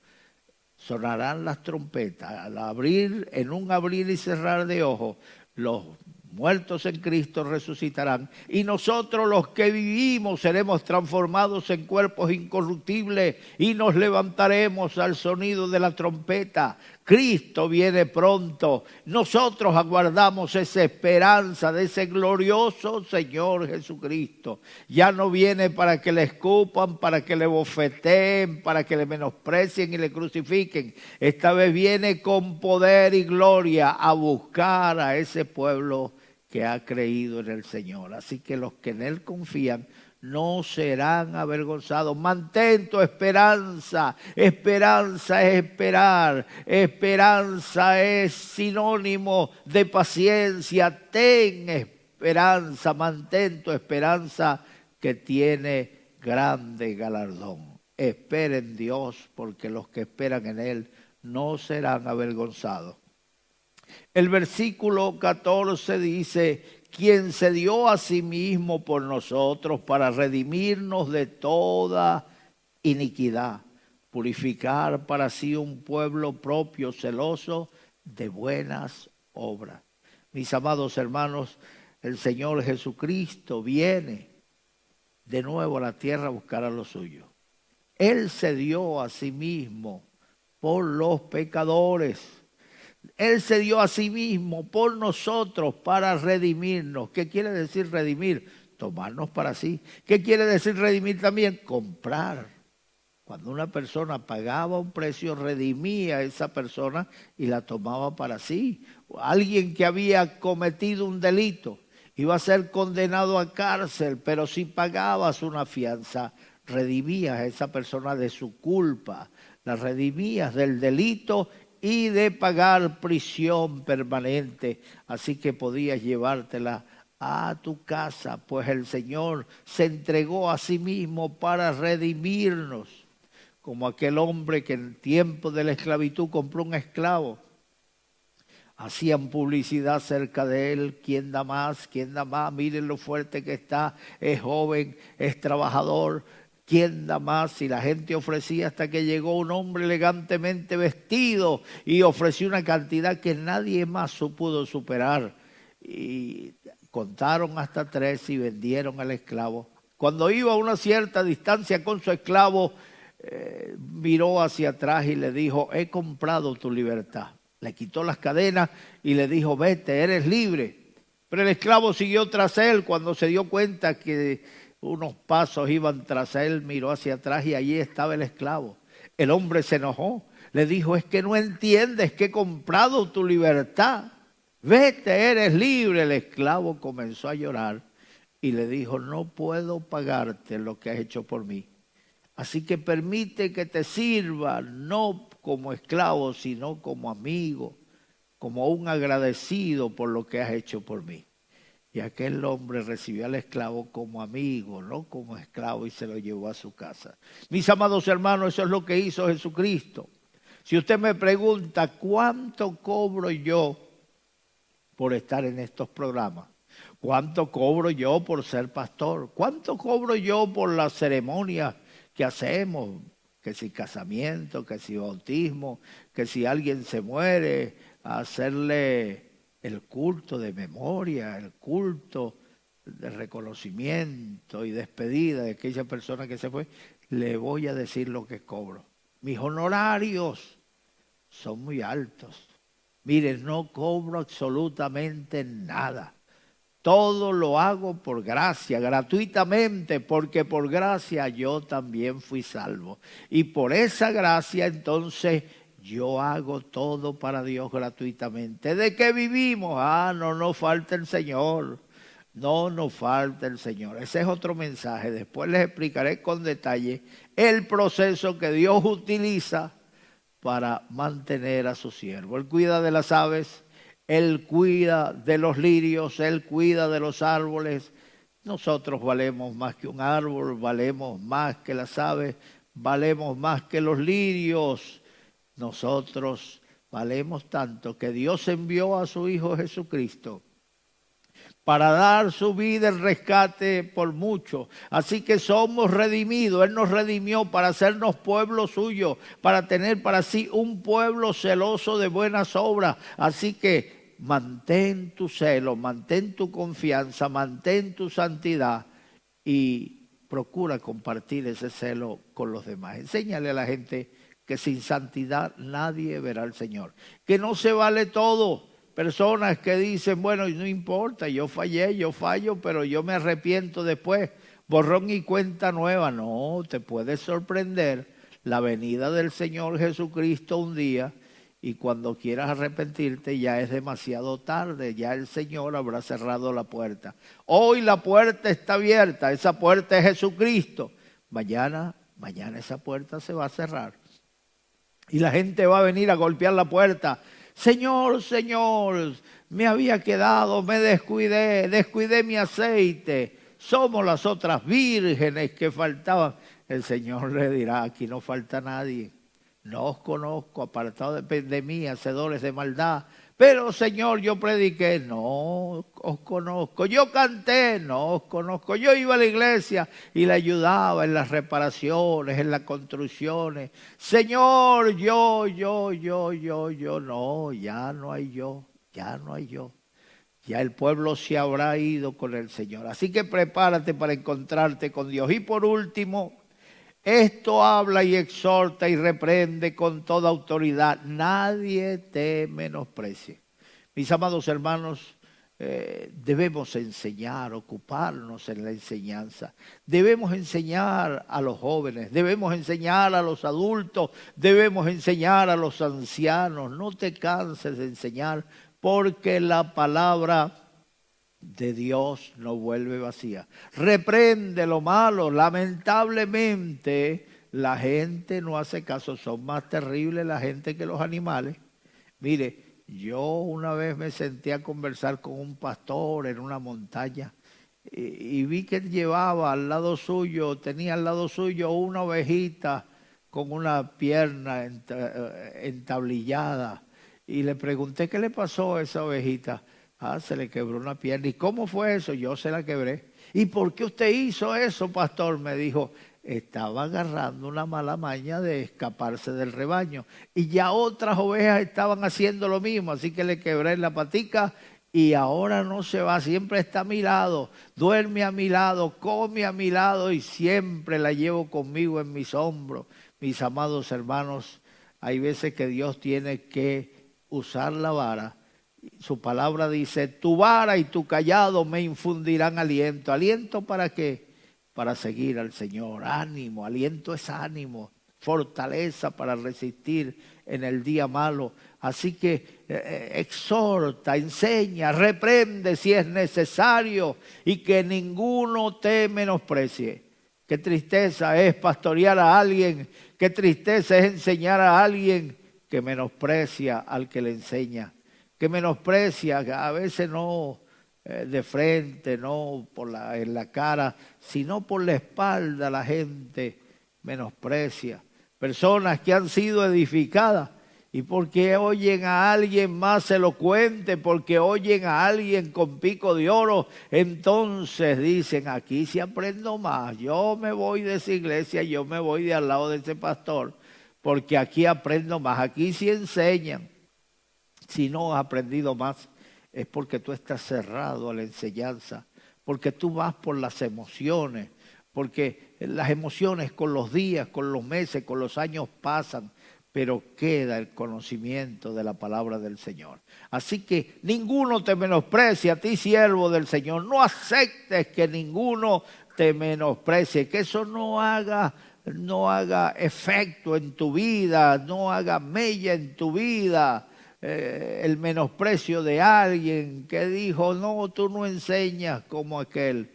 Sonarán las trompetas, en un abrir y cerrar de ojos, los muertos en Cristo resucitarán y nosotros los que vivimos seremos transformados en cuerpos incorruptibles y nos levantaremos al sonido de la trompeta. Cristo viene pronto. Nosotros aguardamos esa esperanza de ese glorioso Señor Jesucristo. Ya no viene para que le escupan, para que le bofeteen, para que le menosprecien y le crucifiquen. Esta vez viene con poder y gloria a buscar a ese pueblo que ha creído en el Señor. Así que los que en Él confían no serán avergonzados. Mantén tu esperanza. Esperanza es esperar. Esperanza es sinónimo de paciencia. Ten esperanza. Mantén tu esperanza que tiene grande galardón. Espera en Dios, porque los que esperan en Él no serán avergonzados. El versículo 14 dice: quien se dio a sí mismo por nosotros para redimirnos de toda iniquidad, purificar para sí un pueblo propio celoso de buenas obras. Mis amados hermanos, el Señor Jesucristo viene de nuevo a la tierra a buscar a los suyos. Él se dio a sí mismo por los pecadores. Él se dio a sí mismo por nosotros para redimirnos. ¿Qué quiere decir redimir? Tomarnos para sí. ¿Qué quiere decir redimir también? Comprar. Cuando una persona pagaba un precio, redimía a esa persona y la tomaba para sí. Alguien que había cometido un delito iba a ser condenado a cárcel, pero si pagabas una fianza, redimías a esa persona de su culpa, la redimías del delito y de pagar prisión permanente. Así que podías llevártela a tu casa, pues el Señor se entregó a sí mismo para redimirnos, como aquel hombre que en tiempo de la esclavitud compró un esclavo. Hacían publicidad acerca de él: ¿quién da más? ¿Quién da más? Miren lo fuerte que está, es joven, es trabajador. ¿Quién da más? Y la gente ofrecía, hasta que llegó un hombre elegantemente vestido y ofreció una cantidad que nadie más pudo superar. Y contaron hasta 3 y vendieron al esclavo. Cuando iba a una cierta distancia con su esclavo, miró hacia atrás y le dijo: he comprado tu libertad. Le quitó las cadenas y le dijo: vete, eres libre. Pero el esclavo siguió tras él. Cuando se dio cuenta que unos pasos iban tras él, miró hacia atrás y allí estaba el esclavo. El hombre se enojó, le dijo: es que no entiendes que he comprado tu libertad. Vete, eres libre. El esclavo comenzó a llorar y le dijo: no puedo pagarte lo que has hecho por mí. Así que permite que te sirva, no como esclavo, sino como amigo, como un agradecido por lo que has hecho por mí. Y aquel hombre recibió al esclavo como amigo, no como esclavo, y se lo llevó a su casa. Mis amados hermanos, eso es lo que hizo Jesucristo. Si usted me pregunta: ¿cuánto cobro yo por estar en estos programas? ¿Cuánto cobro yo por ser pastor? ¿Cuánto cobro yo por las ceremonias que hacemos, que si casamiento, que si bautismo, que si alguien se muere, hacerle el culto de memoria, el culto de reconocimiento y despedida de aquella persona que se fue, le voy a decir lo que cobro. Mis honorarios son muy altos. Miren, no cobro absolutamente nada. Todo lo hago por gracia, gratuitamente, porque por gracia yo también fui salvo. Y por esa gracia entonces yo hago todo para Dios gratuitamente. ¿De qué vivimos? No nos falta el Señor. No nos falta el Señor. Ese es otro mensaje. Después les explicaré con detalle el proceso que Dios utiliza para mantener a su siervo. Él cuida de las aves, Él cuida de los lirios, Él cuida de los árboles. Nosotros valemos más que un árbol, valemos más que las aves, valemos más que los lirios. Nosotros valemos tanto que Dios envió a su Hijo Jesucristo para dar su vida en rescate por muchos. Así que somos redimidos. Él nos redimió para hacernos pueblo suyo, para tener para sí un pueblo celoso de buenas obras. Así que mantén tu celo, mantén tu confianza, mantén tu santidad y procura compartir ese celo con los demás. Enséñale a la gente que sin santidad nadie verá al Señor. Que no se vale todo. Personas que dicen, bueno, no importa, yo fallé, yo fallo, pero yo me arrepiento después. Borrón y cuenta nueva. No, te puede sorprender la venida del Señor Jesucristo un día y cuando quieras arrepentirte ya es demasiado tarde, ya el Señor habrá cerrado la puerta. Hoy la puerta está abierta, esa puerta es Jesucristo. Mañana esa puerta se va a cerrar y la gente va a venir a golpear la puerta. Señor, Señor, me había quedado, me descuidé mi aceite. Somos las otras vírgenes que faltaban. El Señor le dirá, aquí no falta nadie. No os conozco, apartados de mí, hacedores de maldad. Pero, Señor, yo prediqué, no os conozco. Yo canté, no os conozco. Yo iba a la iglesia y le ayudaba en las reparaciones, en las construcciones. Señor, yo, no, ya no hay yo, ya no hay yo. Ya el pueblo se habrá ido con el Señor. Así que prepárate para encontrarte con Dios. Y por último, esto habla y exhorta y reprende con toda autoridad. Nadie te menosprecie. Mis amados hermanos, debemos enseñar, ocuparnos en la enseñanza. Debemos enseñar a los jóvenes, debemos enseñar a los adultos, debemos enseñar a los ancianos. No te canses de enseñar porque la palabra de Dios no vuelve vacía. Reprende lo malo. Lamentablemente la gente no hace caso. Son más terribles la gente que los animales. Mire, yo una vez me senté a conversar con un pastor en una montaña y vi que llevaba al lado suyo, tenía al lado suyo una ovejita con una pierna entablillada y le pregunté qué le pasó a esa ovejita. Se le quebró una pierna. ¿Y cómo fue eso? Yo se la quebré. ¿Y por qué usted hizo eso, pastor? Me dijo, estaba agarrando una mala maña de escaparse del rebaño. Y ya otras ovejas estaban haciendo lo mismo, así que le quebré la patica y ahora no se va, siempre está a mi lado, duerme a mi lado, come a mi lado y siempre la llevo conmigo en mis hombros. Mis amados hermanos, hay veces que Dios tiene que usar la vara. Su palabra dice, tu vara y tu callado me infundirán aliento. ¿Aliento para qué? Para seguir al Señor. Ánimo, aliento es ánimo, fortaleza para resistir en el día malo. Así que exhorta, enseña, reprende si es necesario y que ninguno te menosprecie. Qué tristeza es pastorear a alguien, qué tristeza es enseñar a alguien que menosprecia al que le enseña. Que menosprecia, a veces no de frente, no en la cara, sino por la espalda la gente menosprecia. Personas que han sido edificadas y porque oyen a alguien más elocuente, porque oyen a alguien con pico de oro, entonces dicen, aquí sí aprendo más, yo me voy de esa iglesia, yo me voy de al lado de ese pastor, porque aquí aprendo más, aquí sí enseñan. Si no has aprendido más, es porque tú estás cerrado a la enseñanza, porque tú vas por las emociones, porque las emociones con los días, con los meses, con los años pasan, pero queda el conocimiento de la palabra del Señor. Así que ninguno te menosprecie, a ti siervo del Señor, no aceptes que ninguno te menosprecie, que eso no haga efecto en tu vida, no haga mella en tu vida. El menosprecio de alguien que dijo, no, tú no enseñas como aquel.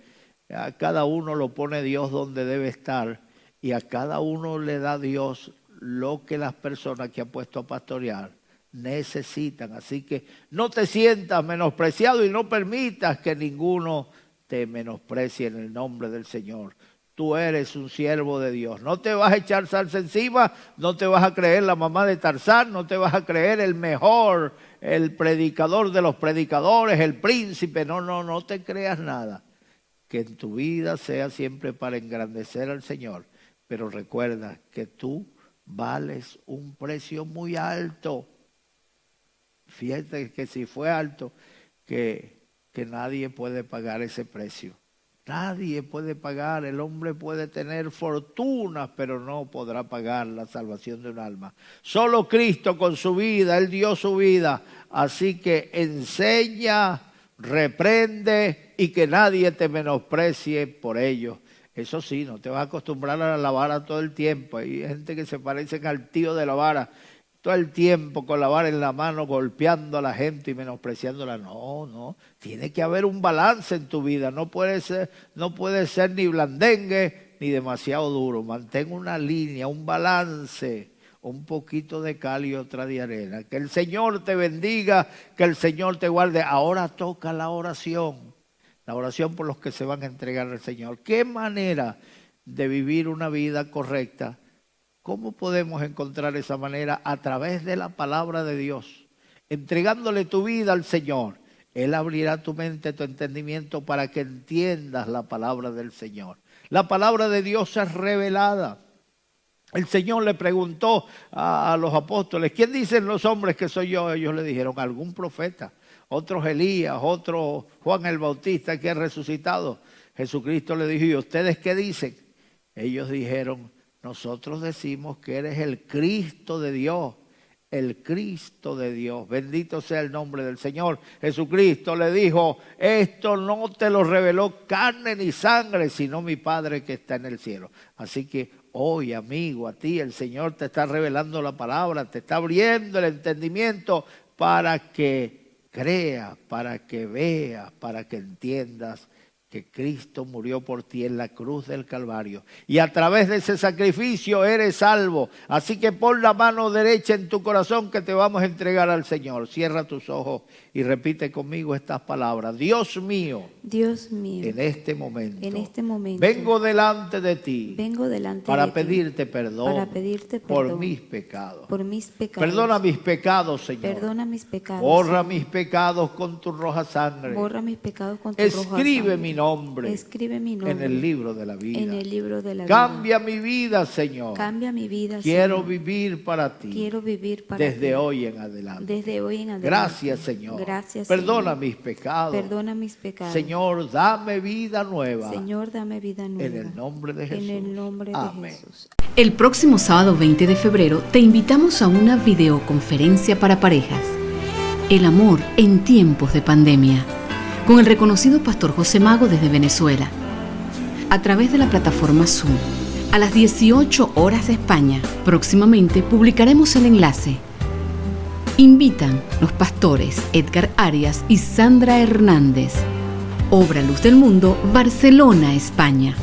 A cada uno lo pone Dios donde debe estar y a cada uno le da Dios lo que las personas que ha puesto a pastorear necesitan. Así que no te sientas menospreciado y no permitas que ninguno te menosprecie en el nombre del Señor. Tú eres un siervo de Dios. No te vas a echar salsa encima, no te vas a creer la mamá de Tarzán, no te vas a creer el mejor, el predicador de los predicadores, el príncipe. No te creas nada. Que en tu vida sea siempre para engrandecer al Señor. Pero recuerda que tú vales un precio muy alto. Fíjate que si fue alto, que nadie puede pagar ese precio. Nadie puede pagar, el hombre puede tener fortunas, pero no podrá pagar la salvación de un alma. Solo Cristo con su vida, Él dio su vida. Así que enseña, reprende y que nadie te menosprecie por ello. Eso sí, no te vas a acostumbrar a la vara todo el tiempo. Hay gente que se parecen al tío de la vara, todo el tiempo con la vara en la mano, golpeando a la gente y menospreciándola. No, tiene que haber un balance en tu vida. No puede ser ni blandengue ni demasiado duro. Mantén una línea, un balance, un poquito de cal y otra de arena. Que el Señor te bendiga, que el Señor te guarde. Ahora toca la oración por los que se van a entregar al Señor. ¿Qué manera de vivir una vida correcta? ¿Cómo podemos encontrar esa manera? A través de la palabra de Dios, entregándole tu vida al Señor. Él abrirá tu mente, tu entendimiento para que entiendas la palabra del Señor. La palabra de Dios es revelada. El Señor le preguntó a los apóstoles, ¿quién dicen los hombres que soy yo? Ellos le dijeron, algún profeta, otros Elías, otro Juan el Bautista que ha resucitado. Jesucristo le dijo, ¿y ustedes qué dicen? Ellos dijeron, nosotros decimos que eres el Cristo de Dios, el Cristo de Dios. Bendito sea el nombre del Señor. Jesucristo le dijo, esto no te lo reveló carne ni sangre, sino mi Padre que está en el cielo. Así que hoy, amigo, a ti el Señor te está revelando la palabra, te está abriendo el entendimiento para que creas, para que veas, para que entiendas que Cristo murió por ti en la cruz del Calvario. Y a través de ese sacrificio eres salvo. Así que pon la mano derecha en tu corazón que te vamos a entregar al Señor. Cierra tus ojos y repite conmigo estas palabras. Dios mío, en este momento, vengo delante de ti para pedirte perdón por mis pecados. Perdona mis pecados, Señor. Borra mis pecados con tu roja sangre. Escribe mi nombre en el libro de la vida. Cambia mi vida, Señor. Quiero vivir para ti. Desde hoy en adelante. Gracias, Señor. Perdona mis pecados. Señor, dame vida nueva. En el nombre de Jesús. Amén. El próximo sábado 20 de febrero te invitamos a una videoconferencia para parejas. El amor en tiempos de pandemia. Con el reconocido pastor José Mago desde Venezuela. A través de la plataforma Zoom. A las 18 horas de España. Próximamente publicaremos el enlace. Invitan los pastores Edgar Arias y Sandra Hernández. Obra Luz del Mundo, Barcelona, España.